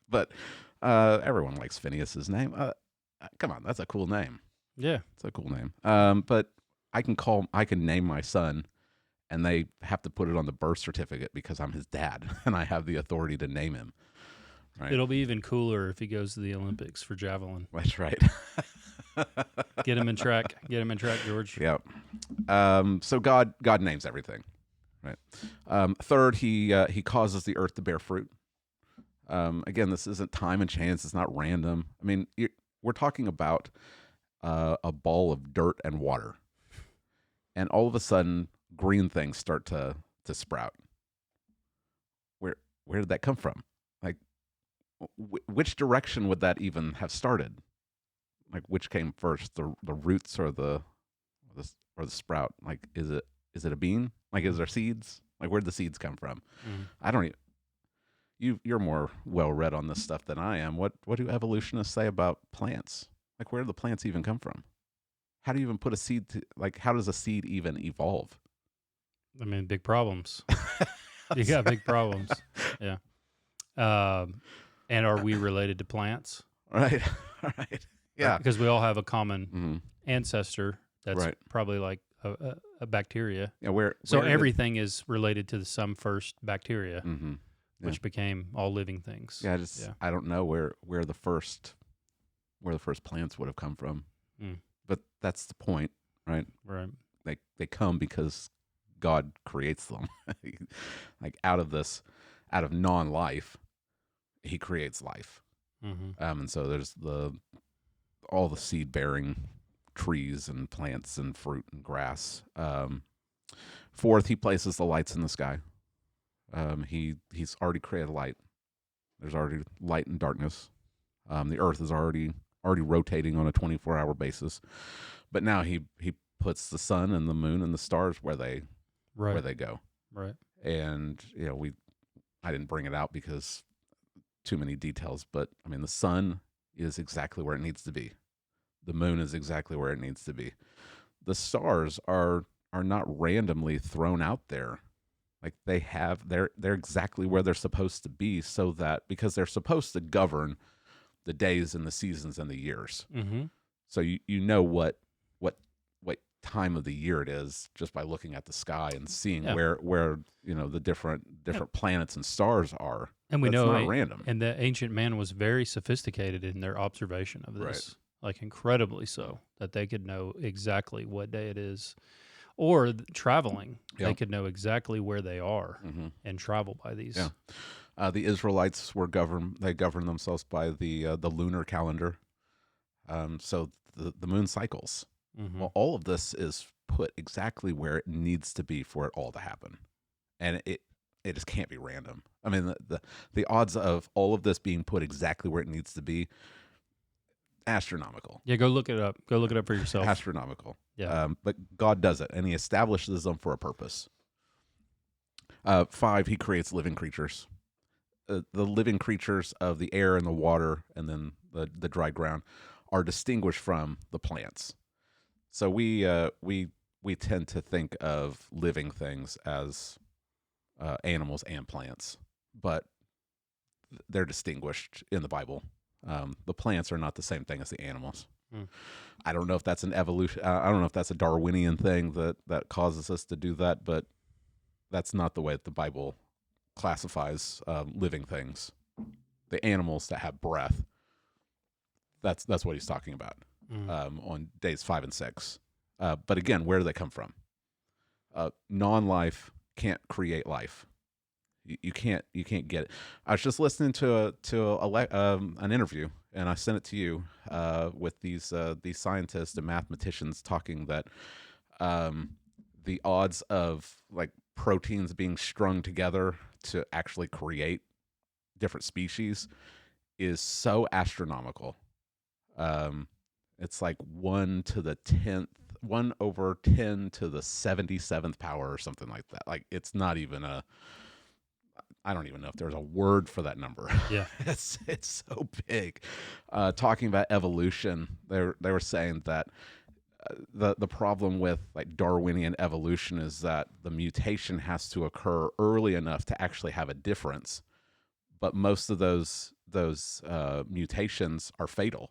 But everyone likes Phineas's name. Come on, that's a cool name. Yeah. It's a cool name. But I can name my son, and they have to put it on the birth certificate because I'm his dad and I have the authority to name him. Right? It'll be even cooler if he goes to the Olympics for javelin. That's right. Get him in track, George. Yeah. So God names everything, right? Third, he causes the earth to bear fruit. Again, this isn't time and chance. It's not random. I mean, we're talking about a ball of dirt and water, and all of a sudden, green things start to sprout. Where did that come from? Like, which direction would that even have started? Like, which came first, the roots or the sprout? Like, is it a bean? Like, is there seeds? Like, where'd the seeds come from? I don't even. You're more well read on this stuff than I am. What do evolutionists say about plants? Like, where do the plants even come from? How do you even put a seed how does a seed even evolve? I mean, big problems. You got big problems. Yeah. And are we related to plants? Right. Yeah. Because we all have a common ancestor that's probably like a bacteria. Yeah, where everything is related to some first bacteria, Mm-hmm. which became all living things. Yeah, I don't know where the first plants would have come from, but that's the point, right? Right. They come because God creates them, like out of non-life, He creates life, and so there's all the seed-bearing trees and plants and fruit and grass. Fourth, He places the lights in the sky. He's already created light. There's already light and darkness. The earth is already rotating on a 24-hour basis, but now he puts the sun and the moon and the stars where they go. Right. And I didn't bring it out because too many details, but I mean the sun is exactly where it needs to be. The moon is exactly where it needs to be. The stars are not randomly thrown out there. Like they're exactly where they're supposed to be, so that because they're supposed to govern the days and the seasons and the years. Mm-hmm. So you know what time of the year it is just by looking at the sky and seeing where the different planets and stars are. And we That's know not random. And the ancient man was very sophisticated in their observation of this, right. Like incredibly so, that they could know exactly what day it is. Or traveling, they could know exactly where they are and travel by these. Yeah. The Israelites they governed themselves by the Lunar Calendar. So the moon cycles. Well, all of this is put exactly where it needs to be for it all to happen. And it just can't be random. I mean, the odds of all of this being put exactly where it needs to be, astronomical. Yeah, go look it up. Go look it up for yourself. Astronomical. Yeah. But God does it, and He establishes them for a purpose. 5, He creates living creatures. The living creatures of the air and the water and then the dry ground are distinguished from the plants. So we tend to think of living things as animals and plants, but they're distinguished in the Bible. The plants are not the same thing as the animals. I don't know if that's an evolution. I don't know if that's a Darwinian thing that causes us to do that, but that's not the way that the Bible classifies living things. The animals that have breath. That's what he's talking about on days 5 and 6. But again, where do they come from? Non-life can't create life. You can't get it. I was just listening to an interview, and I sent it to you with these scientists and mathematicians talking that the odds of like proteins being strung together to actually create different species is so astronomical. It's like 1 over 10 to the 77th power or something like that. Like it's not even I don't even know if there's a word for that number. Yeah. it's so big. Talking about evolution, they were saying that the problem with like Darwinian evolution is that the mutation has to occur early enough to actually have a difference, but most of those mutations are fatal.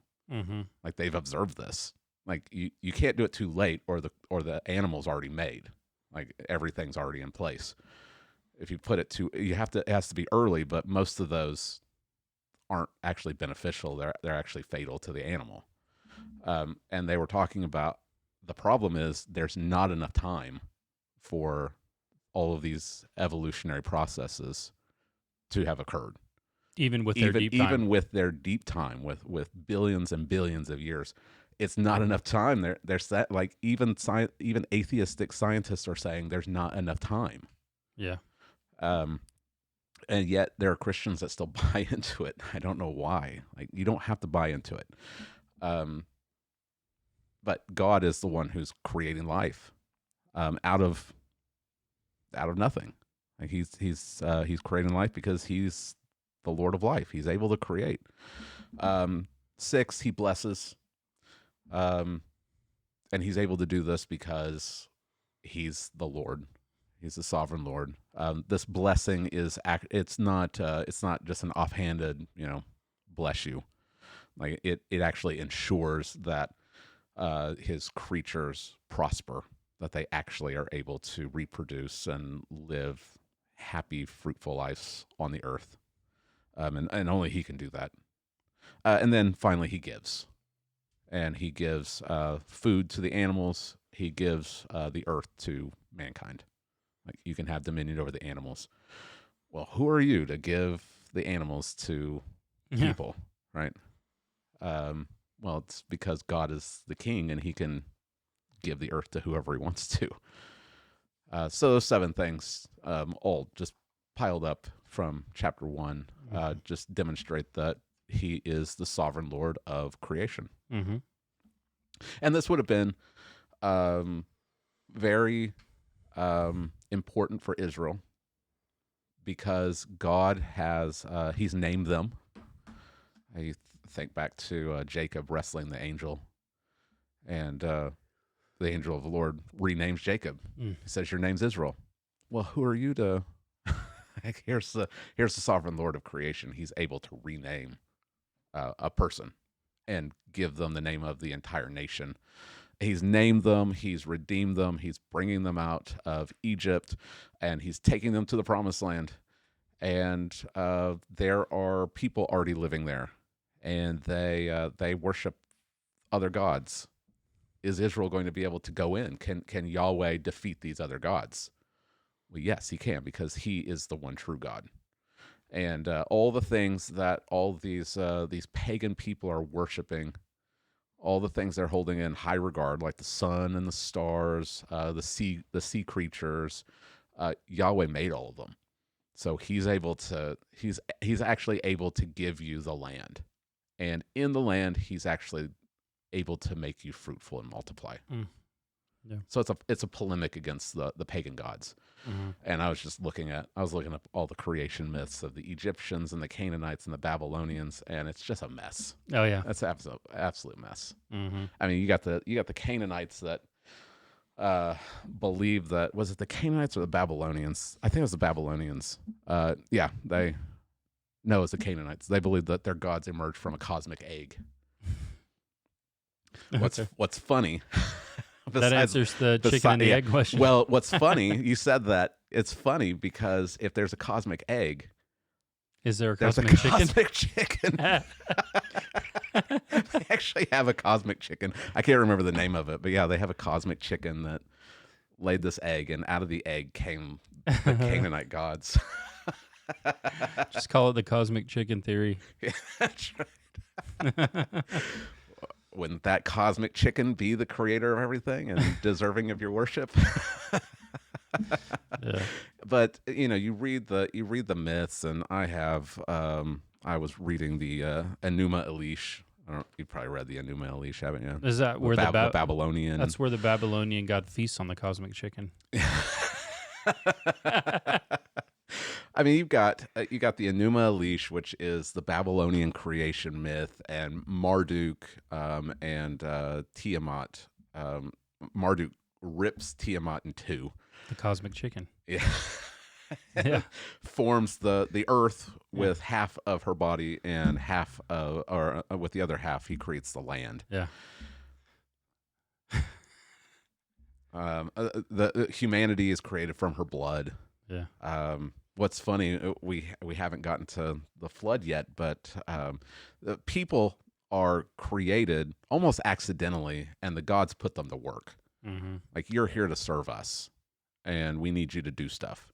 Like they've observed this. Like you can't do it too late, or the animal's already made. Like everything's already in place. If you put it it has to be early, but most of those aren't actually beneficial. They're actually fatal to the animal. And they were talking about the problem is there's not enough time for all of these evolutionary processes to have occurred. Even with their deep time. Even with their deep time, with billions and billions of years, it's not enough time. There's that, like even atheistic scientists are saying there's not enough time. Yeah. And yet there are Christians that still buy into it. I don't know why. Like you don't have to buy into it. But God is the one who's creating life out of nothing. Like he's creating life because He's the Lord of life. He's able to create. 6, He blesses. And He's able to do this because He's the Lord. He's the sovereign Lord. This blessing it's not just an offhanded, bless you. Like it actually ensures that His creatures prosper that they actually are able to reproduce and live happy, fruitful lives on the earth. And only he can do that. And then finally he gives. And he gives food to the animals. He gives the earth to mankind. Like, you can have dominion over the animals. Well, who are you to give the animals to people, right? Well, it's because God is the king and he can give the earth to whoever he wants to. So those 7 things, all just piled up from chapter 1, just demonstrate that he is the sovereign Lord of creation. Mm-hmm. And this would have been very important for Israel because God has, he's named them. I think back to Jacob wrestling the angel, and the angel of the Lord renames Jacob. He says, your name's Israel. Well, who are you to... here's the sovereign Lord of creation. He's able to rename a person and give them the name of the entire nation. He's named them, he's redeemed them, he's bringing them out of Egypt, and he's taking them to the promised land. And there are people already living there, and they worship other gods. Is Israel going to be able to go in? Can Yahweh defeat these other gods? Well, yes, he can, because he is the one true God. And all the things that all these pagan people are worshiping, all the things they're holding in high regard, like the sun and the stars, the sea creatures, Yahweh made all of them. So he's actually able to give you the land, and in the land he's actually able to make you fruitful and multiply. Yeah. So it's a polemic against the pagan gods. Mm-hmm. And I was looking up all the creation myths of the Egyptians and the Canaanites and the Babylonians, and it's just a mess. Oh yeah, that's absolute mess. Mm-hmm. I mean, you got the Canaanites that believe that, was it the Canaanites or the Babylonians? I think it was the Babylonians. It was the Canaanites. They believe that their gods emerged from a cosmic egg. What's funny? That answers the chicken and the egg question. Well, what's funny, you said that. It's funny because if there's a cosmic egg, is there a cosmic chicken? They actually have a cosmic chicken. I can't remember the name of it, but yeah, they have a cosmic chicken that laid this egg, and out of the egg came the Canaanite gods. Just call it the cosmic chicken theory. Yeah, that's right. Wouldn't that cosmic chicken be the creator of everything and deserving of your worship? Yeah. But you read the myths, and I was reading the Enuma Elish. You've probably read the Enuma Elish, haven't you? Is that where the Babylonian? That's where the Babylonian god feasts on the cosmic chicken. I mean, you got the Enuma Elish, which is the Babylonian creation myth, and Marduk and Tiamat. Marduk rips Tiamat in two. The cosmic chicken. Yeah. Yeah. Forms the earth with half of her body, and half with the other half he creates the land. Yeah. The humanity is created from her blood. Yeah. What's funny, we haven't gotten to the flood yet, but the people are created almost accidentally, and the gods put them to work. Mm-hmm. Like, you're here to serve us, and we need you to do stuff.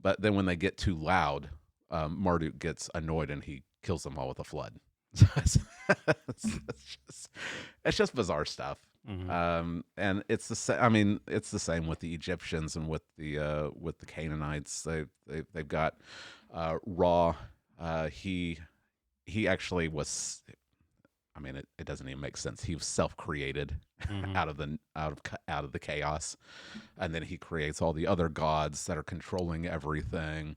But then when they get too loud, Marduk gets annoyed, and he kills them all with a flood. It's just bizarre stuff. Mm-hmm. And it's the same. I mean, it's the same with the Egyptians and with the Canaanites. They've got Ra. He actually was. I mean, it doesn't even make sense. He was self-created out of the chaos, and then he creates all the other gods that are controlling everything.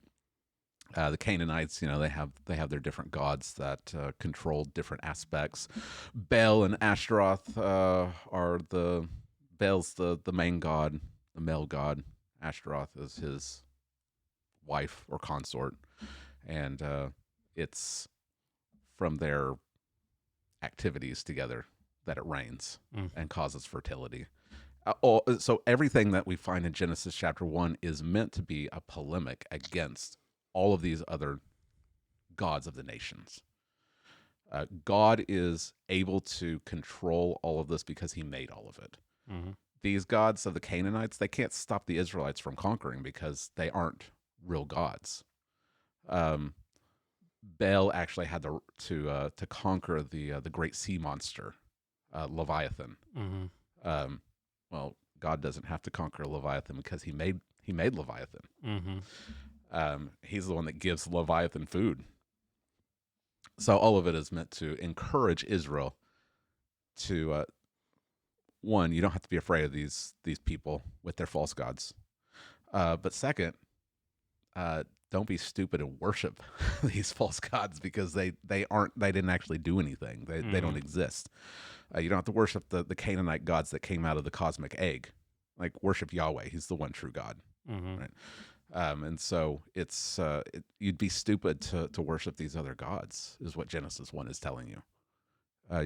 The Canaanites, they have their different gods that control different aspects. Baal and Ashtaroth are Baal's the main god, the male god. Ashtaroth is his wife or consort, and it's from their activities together that it rains and causes fertility. So everything that we find in Genesis chapter 1 is meant to be a polemic against all of these other gods of the nations. God is able to control all of this because he made all of it. Mm-hmm. These gods of the Canaanites, they can't stop the Israelites from conquering because they aren't real gods. Baal actually had to conquer the great sea monster, Leviathan. Mm-hmm. Well, God doesn't have to conquer Leviathan because he made Leviathan. Mm-hmm. He's the one that gives Leviathan food. So all of it is meant to encourage Israel to one, you don't have to be afraid of these people with their false gods. But second, don't be stupid and worship these false gods because they didn't actually do anything. They don't exist. You don't have to worship the Canaanite gods that came out of the cosmic egg. Like, worship Yahweh. He's the one true God. Mm-hmm. Right? And so it's you'd be stupid to worship these other gods, is what Genesis 1 is telling you.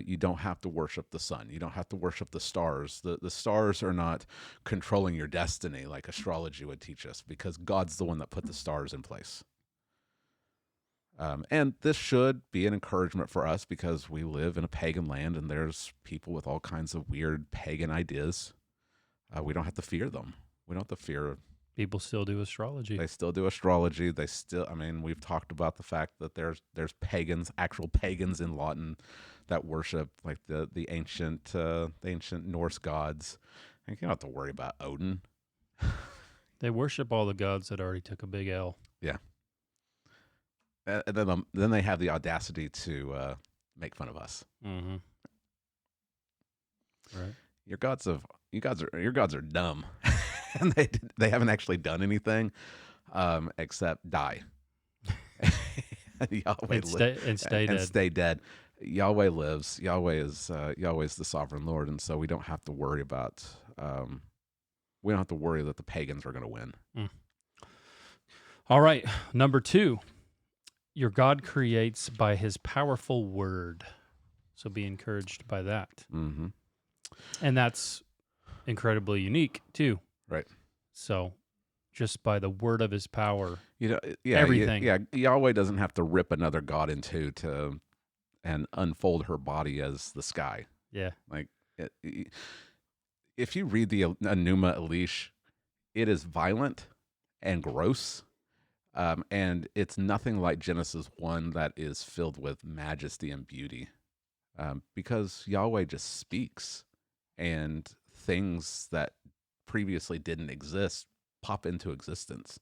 You don't have to worship the sun. You don't have to worship the stars. The stars are not controlling your destiny like astrology would teach us, because God's the one that put the stars in place. And this should be an encouragement for us because we live in a pagan land and there's people with all kinds of weird pagan ideas. We don't have to fear them. We don't have to fear. People still do astrology. They still do astrology. They still, I mean, we've talked about the fact that there's pagans, actual pagans in Lawton that worship like the ancient Norse gods. And you don't have to worry about Odin. They worship all the gods that already took a big L. Yeah. And then they have the audacity to make fun of us. Mm-hmm. Right. Your gods are dumb, and they haven't actually done anything except die. Yahweh stay dead. Yahweh lives. Yahweh is the sovereign Lord, and so we don't have to worry about that the pagans are going to win. Mm. All right, number 2. Your God creates by his powerful word. So be encouraged by that. Mm-hmm. And that's incredibly unique, too. Right. So just by the word of his power, everything. Yahweh doesn't have to rip another god in two and unfold her body as the sky. Yeah. Like, if you read the Enuma Elish, it is violent and gross. And it's nothing like Genesis 1 that is filled with majesty and beauty, because Yahweh just speaks and things that previously didn't exist pop into existence,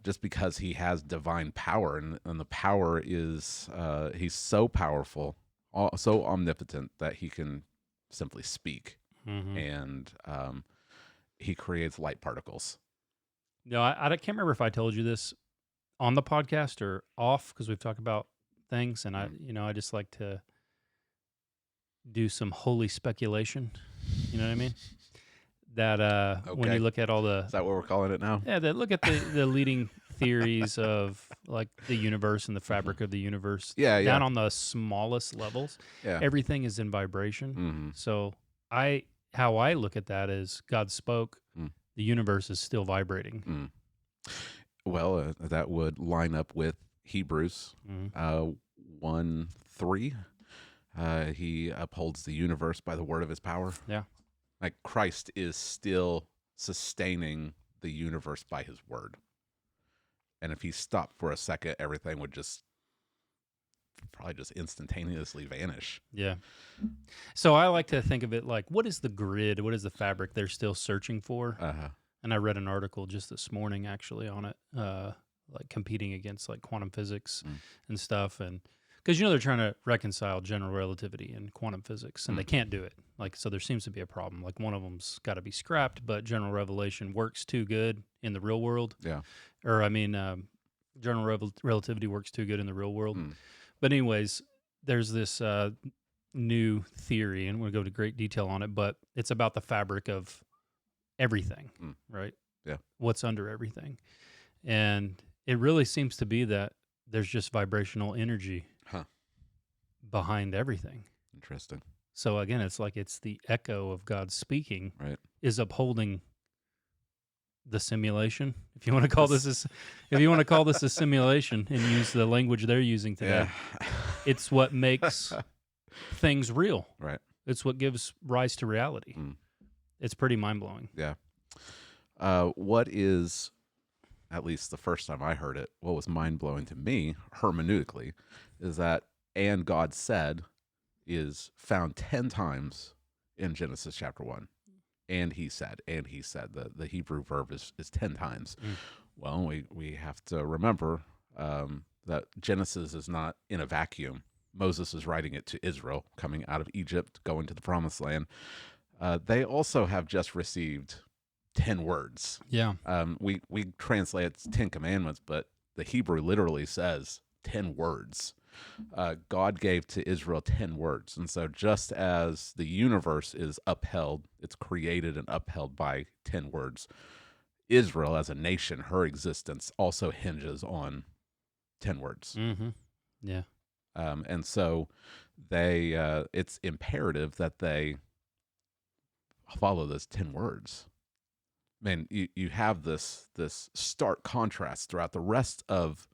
just because he has divine power, and the power is he's so powerful, so omnipotent that he can simply speak. Mm-hmm. And he creates light particles. No, I can't remember if I told you this on the podcast or off, because we've talked about things, and I just like to do some holy speculation. You know what I mean? That Okay. When you look at all the... Is that what we're calling it now? Yeah, look at the leading theories of like the universe and the fabric of the universe. Yeah. Down on the smallest levels, Yeah. everything is in vibration. Mm-hmm. So how I look at that is God spoke, the universe is still vibrating. Mm. Well, that would line up with Hebrews 1:3. He upholds the universe by the word of his power. Yeah. Like, Christ is still sustaining the universe by his word. And if he stopped for a second, everything would probably just instantaneously vanish. Yeah. So I like to think of it like, what is the grid? What is the fabric they're still searching for? Uh-huh. And I read an article just this morning actually on it, like competing against like quantum physics and stuff. And because, they're trying to reconcile general relativity and quantum physics, and they can't do it. Like, so there seems to be a problem. Like, one of them's got to be scrapped, but general revelation works too good in the real world. Yeah. Or, general relativity works too good in the real world. But anyways, there's this new theory, and we'll go to great detail on it, but it's about the fabric of everything, right? Yeah. What's under everything. And it really seems to be that there's just vibrational energy behind everything. Interesting. So again, it's like it's the echo of God speaking Right. is upholding the simulation. If you want to call this a simulation and use the language they're using today, Yeah. it's what makes things real. Right. It's what gives rise to reality. Mm. It's pretty mind-blowing. Yeah. What is, at least the first time I heard it, what was mind-blowing to me hermeneutically is that "and God said" is found 10 times in Genesis chapter 1. And he said. The Hebrew verb is 10 times. Mm. Well, we have to remember that Genesis is not in a vacuum. Moses is writing it to Israel, coming out of Egypt, going to the Promised Land. They also have just received 10 words. Yeah. We translate it 10 commandments, but the Hebrew literally says 10 words. God gave to Israel 10 words. And so just as the universe is upheld, it's created and upheld by 10 words, Israel as a nation, her existence also hinges on 10 words. Mm-hmm. Yeah. And so it's imperative that they follow those 10 words. Man, you have this stark contrast throughout the rest of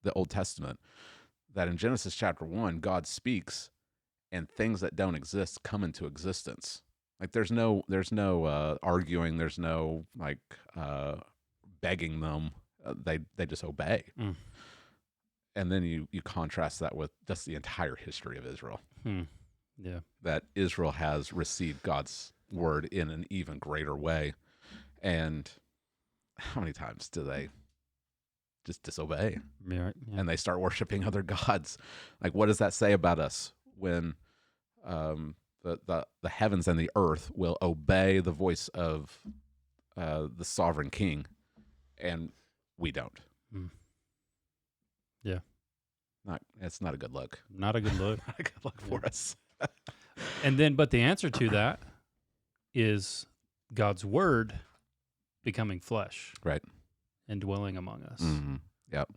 the Old Testament, that in Genesis chapter 1, God speaks and things that don't exist come into existence. Like there's no arguing, there's no begging them. They just obey. Mm. And then you contrast that with just the entire history of Israel. Yeah. That Israel has received God's word in an even greater way. And how many times do they just disobey? Yeah. And they start worshiping other gods? Like, what does that say about us when the heavens and the earth will obey the voice of the sovereign king, and we don't? Mm. Yeah. It's not a good look. Not a good look. Not a good look for us. But the answer to that is God's word becoming flesh, right, and dwelling among us. Mm-hmm. Yep.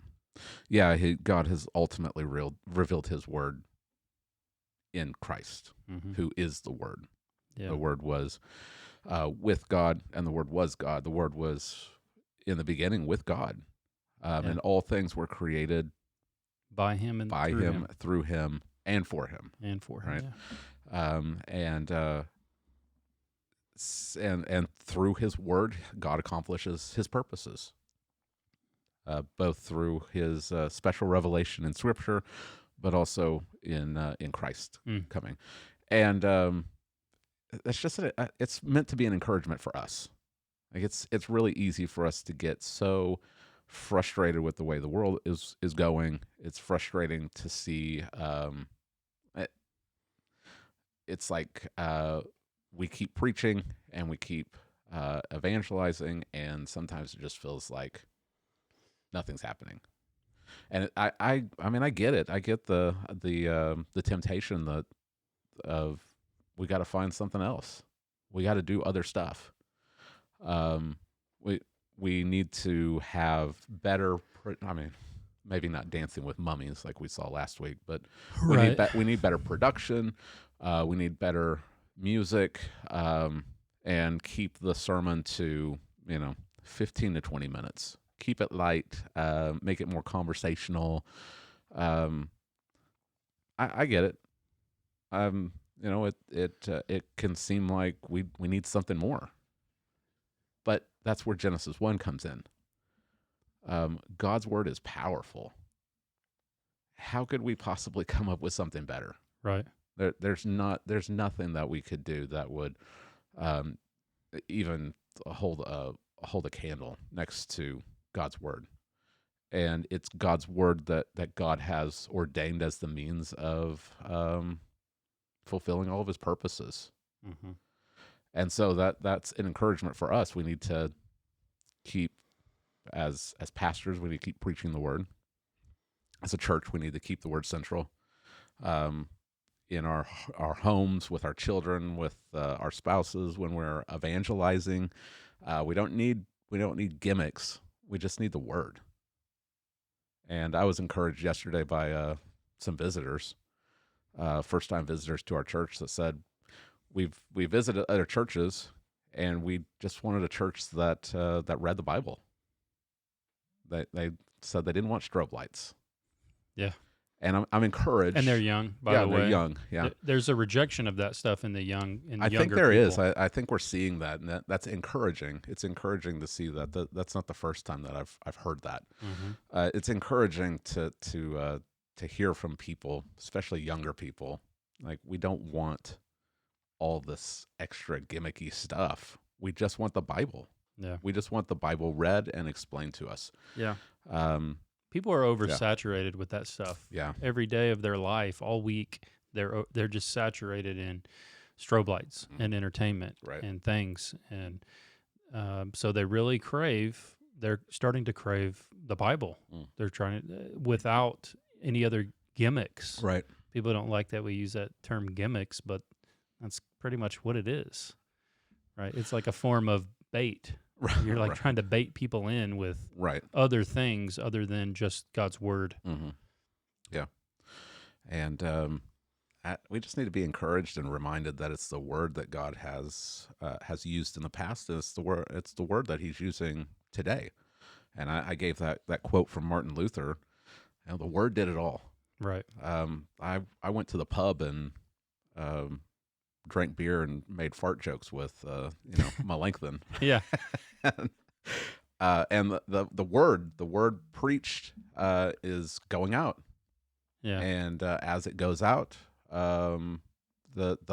Yeah, God has ultimately revealed his word in Christ, Mm-hmm. who is the word. Yeah. The word was with God, and the word was God. The word was in the beginning with God, and all things were created by him and by through him, through him, and for him. And for him, right? Yeah. And through his word, God accomplishes his purposes, both through his special revelation in Scripture, but also in Christ coming. And that's just it's meant to be an encouragement for us. Like it's really easy for us to get so frustrated with the way the world is going. It's frustrating to see. It's like we keep preaching and we keep evangelizing, and sometimes it just feels like nothing's happening. And I mean, I get it. I get the temptation of we got to find something else. We got to do other stuff. We need to have better. I mean, maybe not dancing with mummies like we saw last week, but we need better production. We need better music, and keep the sermon to 15 to 20 minutes. Keep it light. Make it more conversational. I get it. It can seem like we need something more, but that's where Genesis 1 comes in. God's word is powerful. How could we possibly come up with something better? Right. There's nothing that we could do that would even hold a candle next to God's word. And it's God's word that God has ordained as the means of fulfilling all of his purposes. Mm-hmm. And so that's an encouragement for us. We need to keep, as pastors, we need to keep preaching the word. As a church, we need to keep the word central. In our homes, with our children, with our spouses, when we're evangelizing, we don't need gimmicks. We just need the word. And I was encouraged yesterday by some visitors. first-time visitors to our church that said, we visited other churches, and we just wanted a church that read the Bible. They said they didn't want strobe lights. Yeah. And I'm encouraged. And they're young, by the way. They're young. Yeah, there's a rejection of that stuff in the young. I think there is. I think we're seeing that, and that's encouraging. It's encouraging to see that. That's not the first time that I've heard that. Mm-hmm. It's encouraging to hear from people, especially younger people. Like, we don't want all this extra gimmicky stuff. We just want the Bible. Yeah, we just want the Bible read and explained to us. Yeah. People are oversaturated with that stuff. Yeah. Every day of their life, all week, they're just saturated in strobe lights and entertainment and things. And so they're starting to crave the Bible. They're trying to, without any other gimmicks. Right. People don't like that we use that term gimmicks, but that's pretty much what it is. Right. It's like a form of bait. You're like trying to bait people in with other things other than just God's word. Mm-hmm. Yeah. And we just need to be encouraged and reminded that it's the word that God has used in the past. And it's the word that he's using today. And I gave that quote from Martin Luther. You know, the word did it all. Right. I went to the pub and drank beer and made fart jokes with Melanchthon. Yeah. And the word preached is going out. Yeah. And as it goes out, the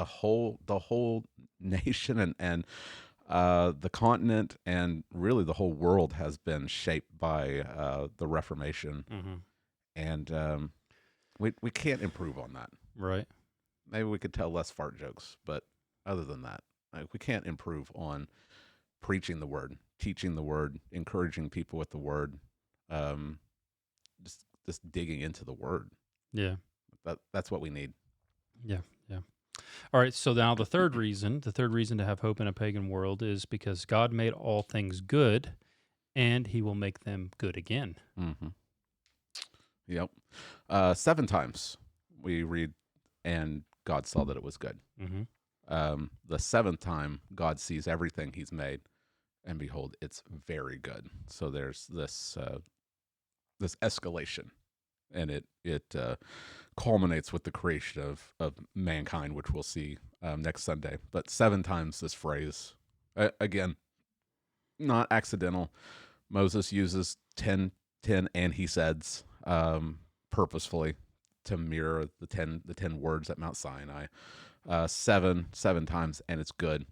whole nation and the continent and really the whole world has been shaped by the Reformation. Mm-hmm. And we can't improve on that. Right. Maybe we could tell less fart jokes, but other than that, we can't improve on preaching the word, teaching the word, encouraging people with the word, just digging into the word. Yeah. That's what we need. Yeah. Yeah. All right. So now the third reason to have hope in a pagan world is because God made all things good, and he will make them good again. Mm-hmm. Yep. 7 times we read, and God saw that it was good. Mm-hmm. The 7th time, God sees everything he's made, and behold, it's very good. So there's this escalation, and it culminates with the creation of mankind, which we'll see next Sunday. But 7 times this phrase, again, not accidental. Moses uses 10 and he says purposefully to mirror the 10 words at Mount Sinai. 7 times, and it's good.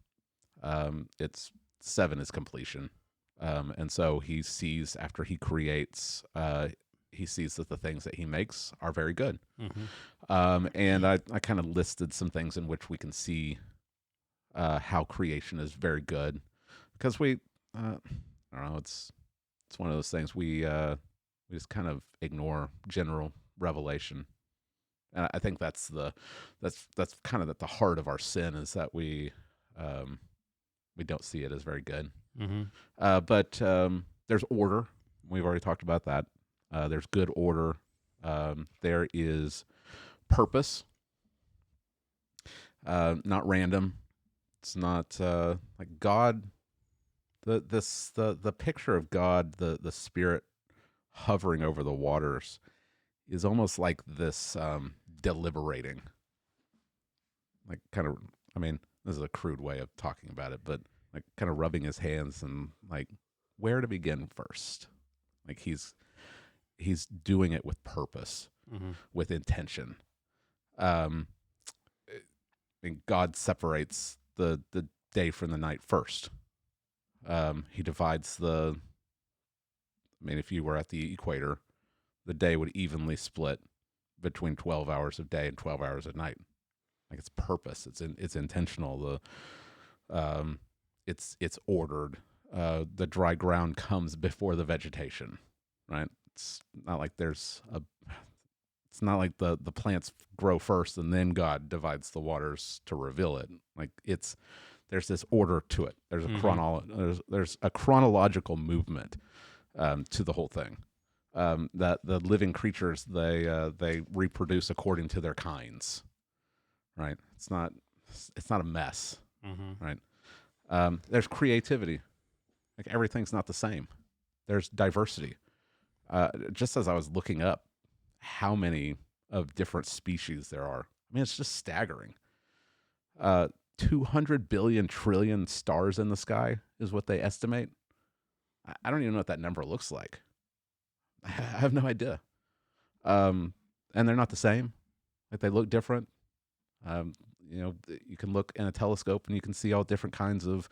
It's 7 is completion. And so he sees, after he creates, he sees that the things that he makes are very good. Mm-hmm. And I kind of listed some things in which we can see how creation is very good, because I don't know, it's one of those things we just kind of ignore general revelation. And I think that's kind of at the heart of our sin, is that we don't see it as very good. Mm-hmm. But there's order. We've already talked about that. There's good order. There is purpose. Not random. It's not like God. The picture of God, the Spirit hovering over the waters, is almost like this deliberating. Like, kind of, I mean, this is a crude way of talking about it, but like kind of rubbing his hands and like where to begin first. Like he's doing it with purpose, with intention. And God separates the day from the night first. He divides if you were at the equator, the day would evenly split between 12 hours of day and 12 hours of night. Like, it's purpose. It's intentional. It's ordered. The dry ground comes before the vegetation, right? It's not like it's not like the plants grow first and then God divides the waters to reveal it. Like, there's this order to it. There's a there's a chronological movement to the whole thing. That the living creatures, they reproduce according to their kinds. right? It's not a mess, Mm-hmm. right? There's creativity. Like everything's not the same. There's diversity. Just as I was looking up how many of different species there are, I mean, it's just staggering. 200 billion trillion stars in the sky is what they estimate. I don't even know what that number looks like. I have no idea. And they're not the same. Like they look different. You can look in a telescope and you can see all different kinds of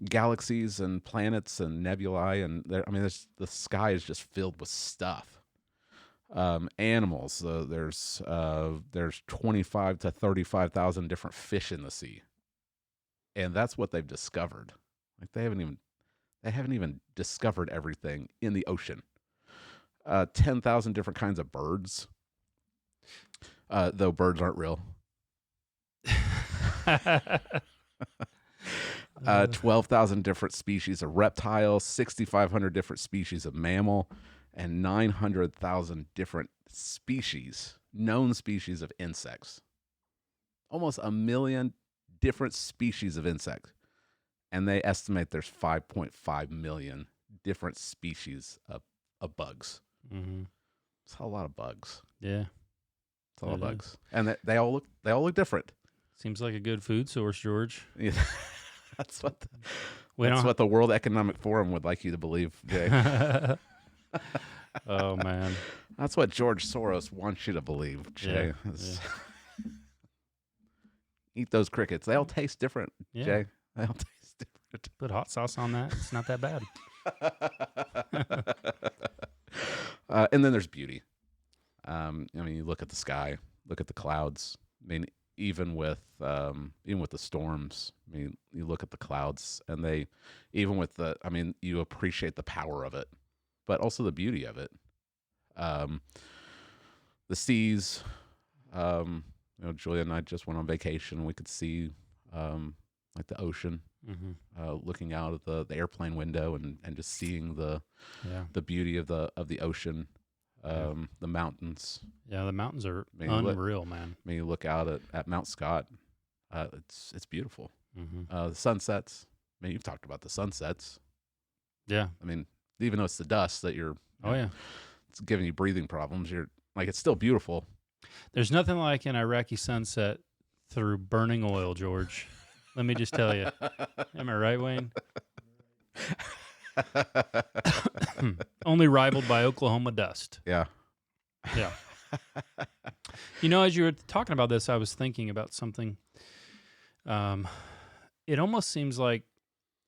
galaxies and planets and nebulae, and the sky is just filled with stuff. Animals. There's 25 to 35,000 different fish in the sea, and that's what they've discovered. Like they haven't even discovered everything in the ocean. 10,000 different kinds of birds, though birds aren't real. 12,000 different species of reptiles, 6,500 different species of mammal, and 900,000 different known species of insects. Almost 1 million different species of insects. And they estimate there's 5.5 million different species of bugs. Mm-hmm. It's a lot of bugs. Yeah. It's a lot of bugs. And they all look different. Seems like a good food source, George. Yeah. That's what the World Economic Forum would like you to believe, Jay. Oh, man. That's what George Soros wants you to believe, Jay. Yeah. Eat those crickets. They all taste different, Jay. They all taste different. Put hot sauce on that. It's not that bad. And then there's beauty. You look at the sky, look at the clouds. I mean, even with the storms, I mean, you look at the clouds, and you appreciate the power of it, but also the beauty of it. The seas. Julia and I just went on vacation. We could see like the ocean, looking out of the airplane window and just seeing the beauty of the ocean. The mountains. Yeah, the mountains are unreal, man. I mean, you look out at Mount Scott. It's beautiful. Mm-hmm. The sunsets. I mean, you've talked about the sunsets. Yeah. I mean, even though it's the dust that it's giving you breathing problems. You're like, it's still beautiful. There's nothing like an Iraqi sunset through burning oil, George. Let me just tell you. Am I right, Wayne? Only rivaled by Oklahoma dust. Yeah. Yeah. As you were talking about this, I was thinking about something. It almost seems like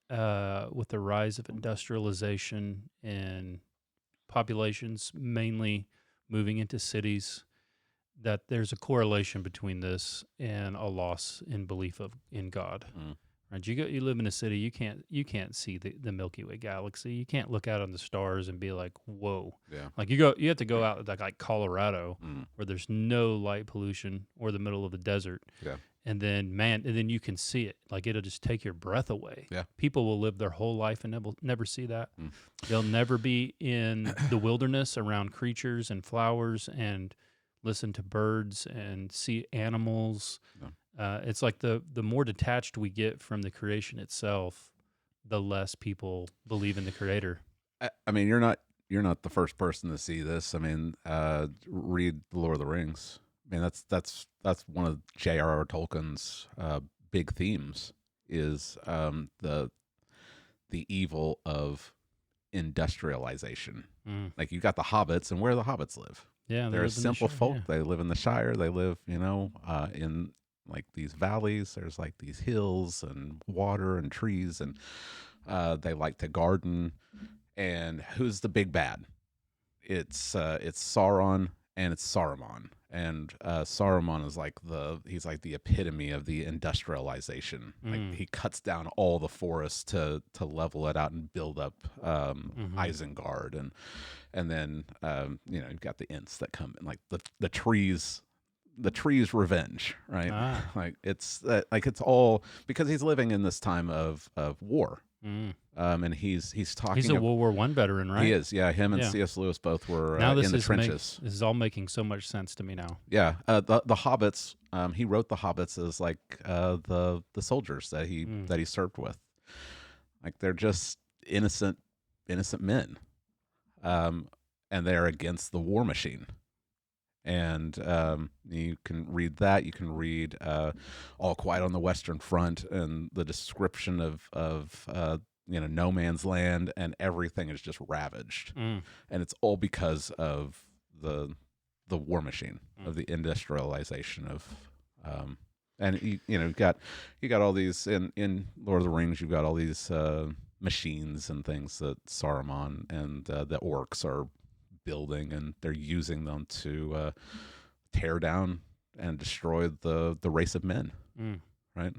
with the rise of industrialization and populations mainly moving into cities, that there's a correlation between this and a loss in belief in God. Right? You live in a city, you can't see the Milky Way galaxy. You can't look out on the stars and be like, whoa. Yeah. Like you have to go out like Colorado where there's no light pollution, or the middle of the desert. Yeah. And then you can see it. Like it'll just take your breath away. Yeah. People will live their whole life and never see that. They'll never be in the wilderness around creatures and flowers and listen to birds and see animals. No. It's like the more detached we get from the creation itself, the less people believe in the Creator. I mean, you're not the first person to see this. I mean, read The Lord of the Rings. I mean, that's one of J.R.R. Tolkien's big themes is the evil of industrialization. Like you got the hobbits, and where do the hobbits live? Yeah, they're simple folk. Yeah. They live in the Shire. They live, in like these valleys. There's like these hills and water and trees, and they like to garden. And who's the big bad? It's Sauron and it's Saruman. And Saruman is he's like the epitome of the industrialization. Like he cuts down all the forests to level it out and build up Isengard, and then you've got the Ents that come and like the trees revenge, right? Like it's all because he's living in this time of war. And he's talking. He's a World War I veteran, right? He is, yeah. Him and Yeah. C.S. Lewis both were Now in the trenches. This is all making so much sense to me now. Yeah, the Hobbits. He wrote the Hobbits as like the soldiers that he served with. Like they're just innocent men, and they're against the war machine. And you can read that. You can read All Quiet on the Western Front and the description of no man's land, and everything is just ravaged, and it's all because of the war machine of the industrialization of. And you got all these in Lord of the Rings. You've got all these machines and things that Saruman and the orcs are building, and they're using them to tear down and destroy the race of men, right?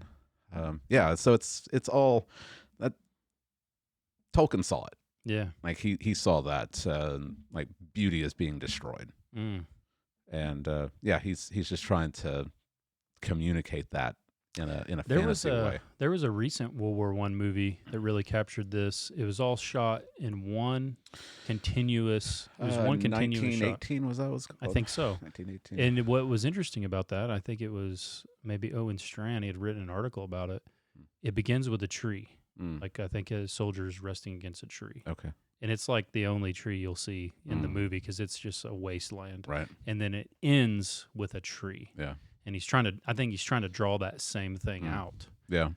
So it's all that Tolkien saw it. Yeah, like he saw that like beauty is being destroyed, and he's just trying to communicate that in a fantasy way. There was a recent World War I movie that really captured this. It was all shot in one continuous. It was one continuous 1918 shot. Was that what it was called? I think so. 1918. And what was interesting about that, I think it was maybe Owen Strachan. He had written an article about it. It begins with a tree, like I think a soldier's resting against a tree. Okay. And it's like the only tree you'll see in the movie because it's just a wasteland. Right. And then it ends with a tree. Yeah. And I think he's trying to draw that same thing out. Yeah.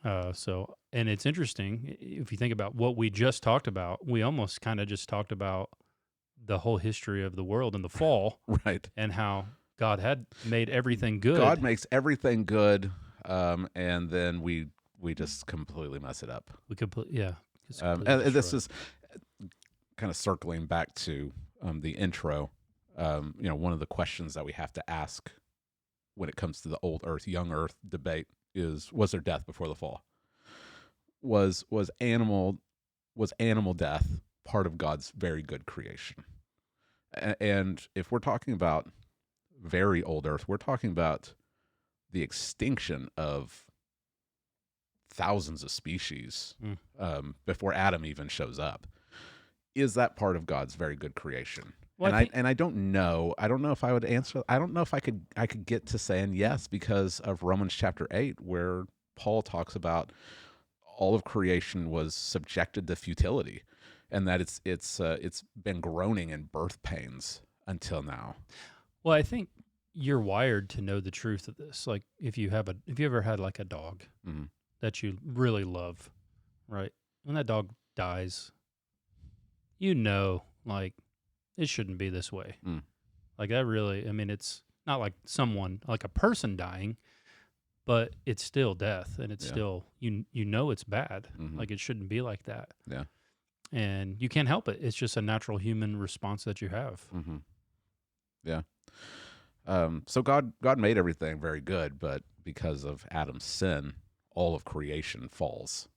And it's interesting if you think about what we just talked about. We almost kind of just talked about the whole history of the world and the fall, right? And how God had made everything good. God makes everything good, and then we just completely mess it up. And this is kind of circling back to the intro. One of the questions that we have to ask when it comes to the old Earth, young Earth debate is: was there death before the fall? Was animal death part of God's very good creation? And if we're talking about very old Earth, we're talking about the extinction of thousands of species before Adam even shows up. Is that part of God's very good creation? Well, I don't know. I don't know if I would answer. I don't know if I could get to saying yes because of Romans chapter 8, where Paul talks about all of creation was subjected to futility, and that it's been groaning in birth pains until now. Well, I think you're wired to know the truth of this. Like if you ever had like a dog that you really love, right? When that dog dies, like it shouldn't be this way. Like that really, it's not like someone, like a person dying, but it's still death, and it's still, it's bad. Like it shouldn't be like that. Yeah. And you can't help it. It's just a natural human response that you have. Yeah. So God made everything very good, but because of Adam's sin, all of creation falls.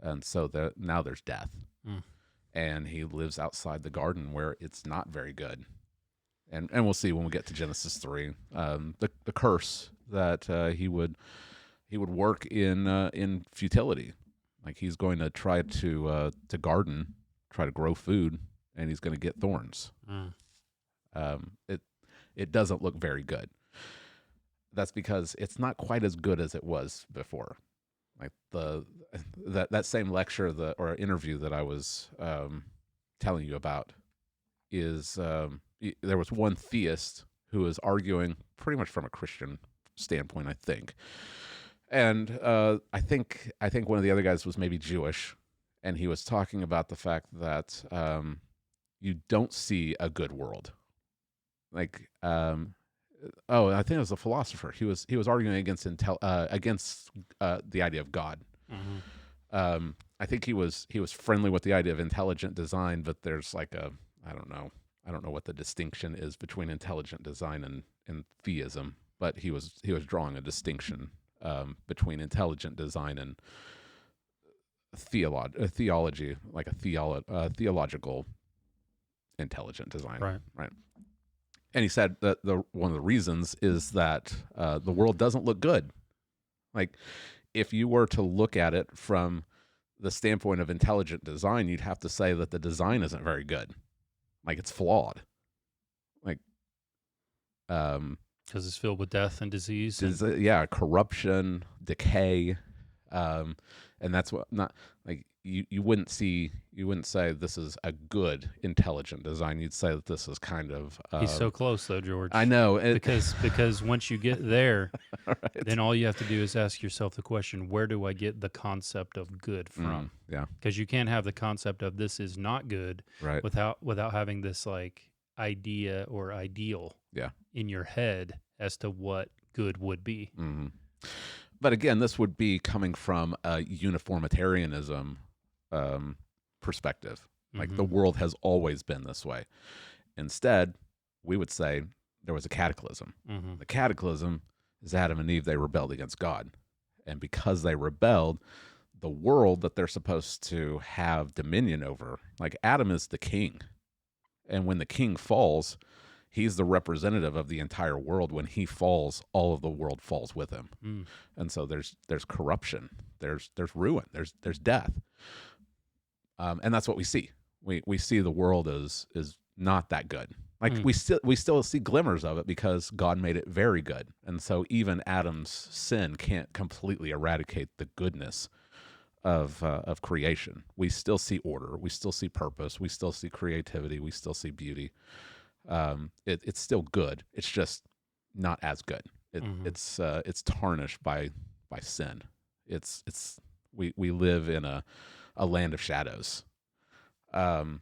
And so now there's death. And he lives outside the garden where it's not very good. And we'll see when we get to Genesis 3, the curse that he would work in futility. Like he's going to try to garden, try to grow food, and he's going to get thorns. It doesn't look very good. That's because it's not quite as good as it was before. Like that same lecture or interview that I was telling you about is there was one theist who was arguing pretty much from a Christian standpoint, I think, and I think one of the other guys was maybe Jewish, and he was talking about the fact that you don't see a good world. Like I think it was a philosopher. He was arguing against the idea of God. I think he was friendly with the idea of intelligent design, but there's like I don't know what the distinction is between intelligent design and theism. But he was drawing a distinction between intelligent design and theology, like a theological intelligent design, right? And he said that one of the reasons is that the world doesn't look good. Like if you were to look at it from the standpoint of intelligent design, you'd have to say that the design isn't very good. Like, it's flawed. Like, because it's filled with death and disease. Corruption, decay, and that's what not like you wouldn't say this is a good intelligent design. You'd say that this is kind of. He's so close though, George. I know because once you get there, right. then all you have to do is ask yourself the question: where do I get the concept of good from? Yeah, because you can't have the concept of this is not good, right, without having this like idea or ideal, in your head as to what good would be. Mm-hmm. But again, this would be coming from a uniformitarianism perspective. Like, the world has always been this way. Instead, we would say there was a cataclysm. The cataclysm is Adam and Eve. They rebelled against God. And because they rebelled, the world that they're supposed to have dominion over, like, Adam is the king. And when the king falls, he's the representative of the entire world. When he falls, all of the world falls with him. And so there's corruption, there's ruin, there's death. And that's what we see. We see the world is not that good. Like, we still see glimmers of it because God made it very good. And so even Adam's sin can't completely eradicate the goodness of creation. We still see order, we still see purpose, we still see creativity, we still see beauty. It's still good. It's just not as good. It's tarnished by sin. We live in a land of shadows. And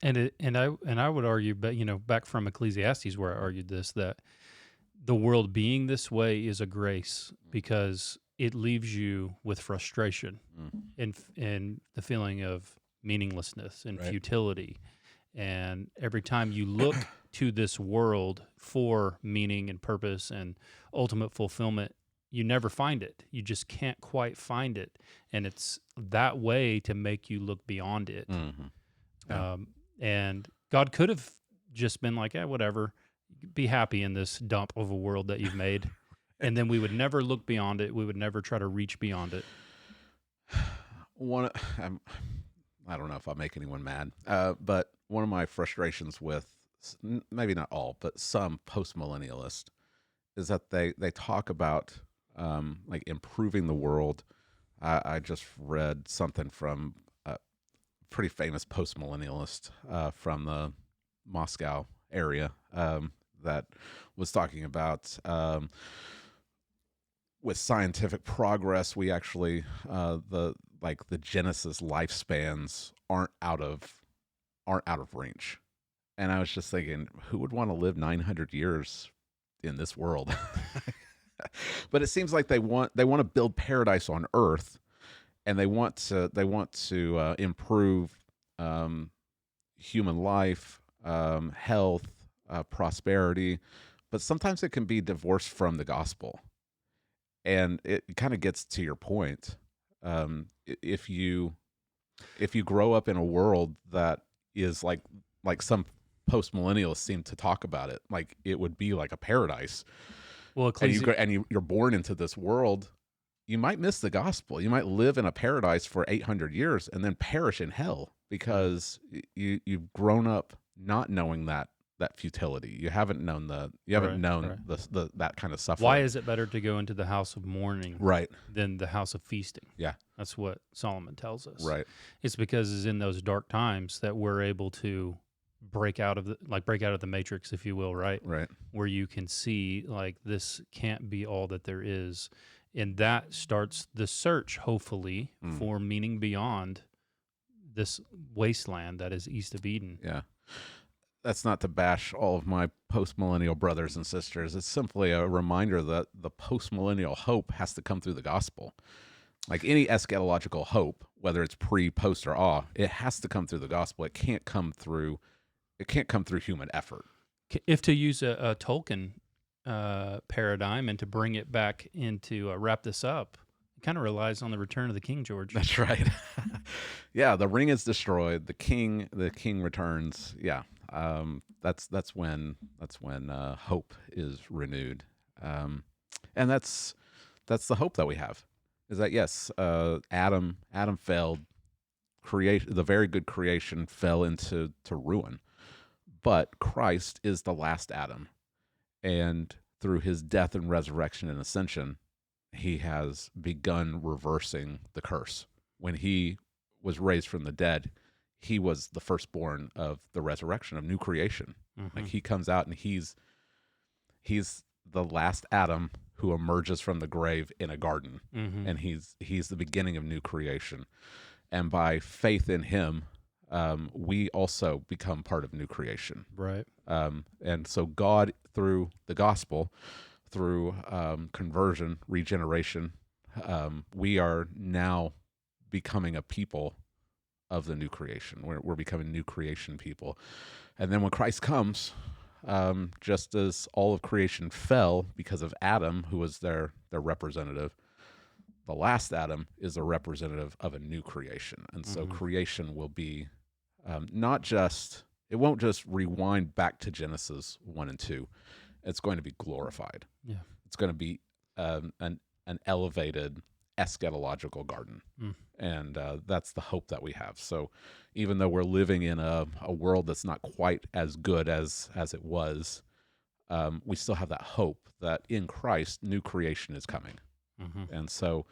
I would argue, but back from Ecclesiastes where I argued this, that the world being this way is a grace because it leaves you with frustration and the feeling of meaninglessness and futility. And every time you look to this world for meaning and purpose and ultimate fulfillment, you never find it. You just can't quite find it. And it's that way to make you look beyond it. Yeah. And God could have just been like, whatever, be happy in this dump of a world that you've made. And then we would never look beyond it. We would never try to reach beyond it. I don't know if I'll make anyone mad, but one of my frustrations with, maybe not all, but some post-millennialists, is that they talk about like improving the world. I just read something from a pretty famous post-millennialist from the Moscow area that was talking about with scientific progress, we actually the Genesis lifespans aren't out of reach. And I was just thinking, who would want to live 900 years in this world? But it seems like they want to build paradise on Earth, and they want to improve human life, health, prosperity, but sometimes it can be divorced from the gospel. And it kind of gets to your point. If you grow up in a world that is like some post-millennialists seem to talk about it, like it would be like a paradise. Well, you're born into this world, you might miss the gospel. You might live in a paradise for 800 years and then perish in hell because you've grown up not knowing that futility. You haven't known that kind of suffering. Why is it better to go into the house of mourning than the house of feasting? Yeah. That's what Solomon tells us. Right. It's because it's in those dark times that we're able to break out of the matrix, if you will, right? Right. Where you can see like this can't be all that there is. And that starts the search, hopefully, for meaning beyond this wasteland that is east of Eden. Yeah. That's not to bash all of my post-millennial brothers and sisters. It's simply a reminder that the post-millennial hope has to come through the gospel. Like any eschatological hope, whether it's pre, post, or awe, it has to come through the gospel. It can't come through human effort. If to use a Tolkien paradigm and to bring it back into wrap this up, it kind of relies on the return of the King, George. That's right. Yeah, the ring is destroyed. The king returns. Yeah. That's when hope is renewed, and that's the hope that we have. Is that yes, Adam failed, the very good creation fell into ruin. But Christ is the last Adam, and through his death and resurrection and ascension, he has begun reversing the curse. When he was raised from the dead, he was the firstborn of the resurrection of new creation. Mm-hmm. Like he comes out and he's the last Adam who emerges from the grave in a garden, Mm-hmm. and he's the beginning of new creation. And by faith in him, we also become part of new creation. Right. And so God, through the gospel, through conversion, regeneration, we are now becoming a people of the new creation. We're becoming new creation people. And then when Christ comes, just as all of creation fell because of Adam, who was their representative, the last Adam is a representative of a new creation. And so creation will be it won't just rewind back to Genesis 1 and 2. It's going to be glorified. Yeah. It's going to be an elevated eschatological garden. And that's the hope that we have. So even though we're living in a world that's not quite as good as it was, we still have that hope that in Christ, new creation is coming. And so,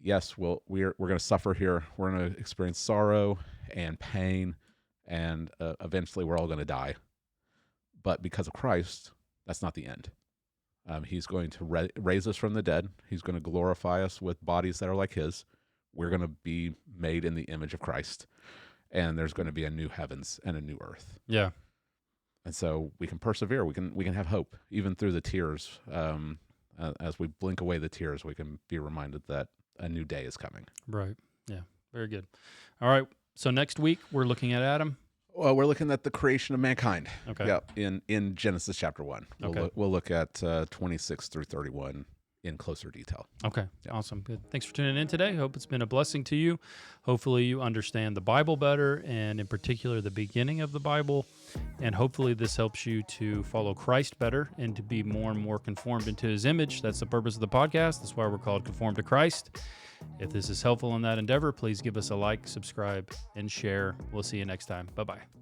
yes, we're going to suffer here. We're going to experience sorrow and pain, and eventually we're all going to die. But because of Christ, that's not the end. He's going to raise us from the dead. He's going to glorify us with bodies that are like his. We're going to be made in the image of Christ, and there's going to be a new heavens and a new earth. Yeah. And so we can persevere. We can have hope even through the tears. As we blink away the tears, we can be reminded that a new day is coming. Right. Yeah. Very good. All right. So next week we're looking at Adam. Well, we're looking at the creation of mankind. Okay. Yeah. In Genesis chapter 1. We'll look at 26 through 31 in closer detail. Okay. Yeah. Awesome. Good. Thanks for tuning in today. Hope it's been a blessing to you. Hopefully you understand the Bible better, and in particular the beginning of the Bible. And hopefully this helps you to follow Christ better and to be more and more conformed into his image. That's the purpose of the podcast. That's why we're called Conformed to Christ. If this is helpful in that endeavor, please give us a like, subscribe, and share. We'll see you next time. Bye-bye.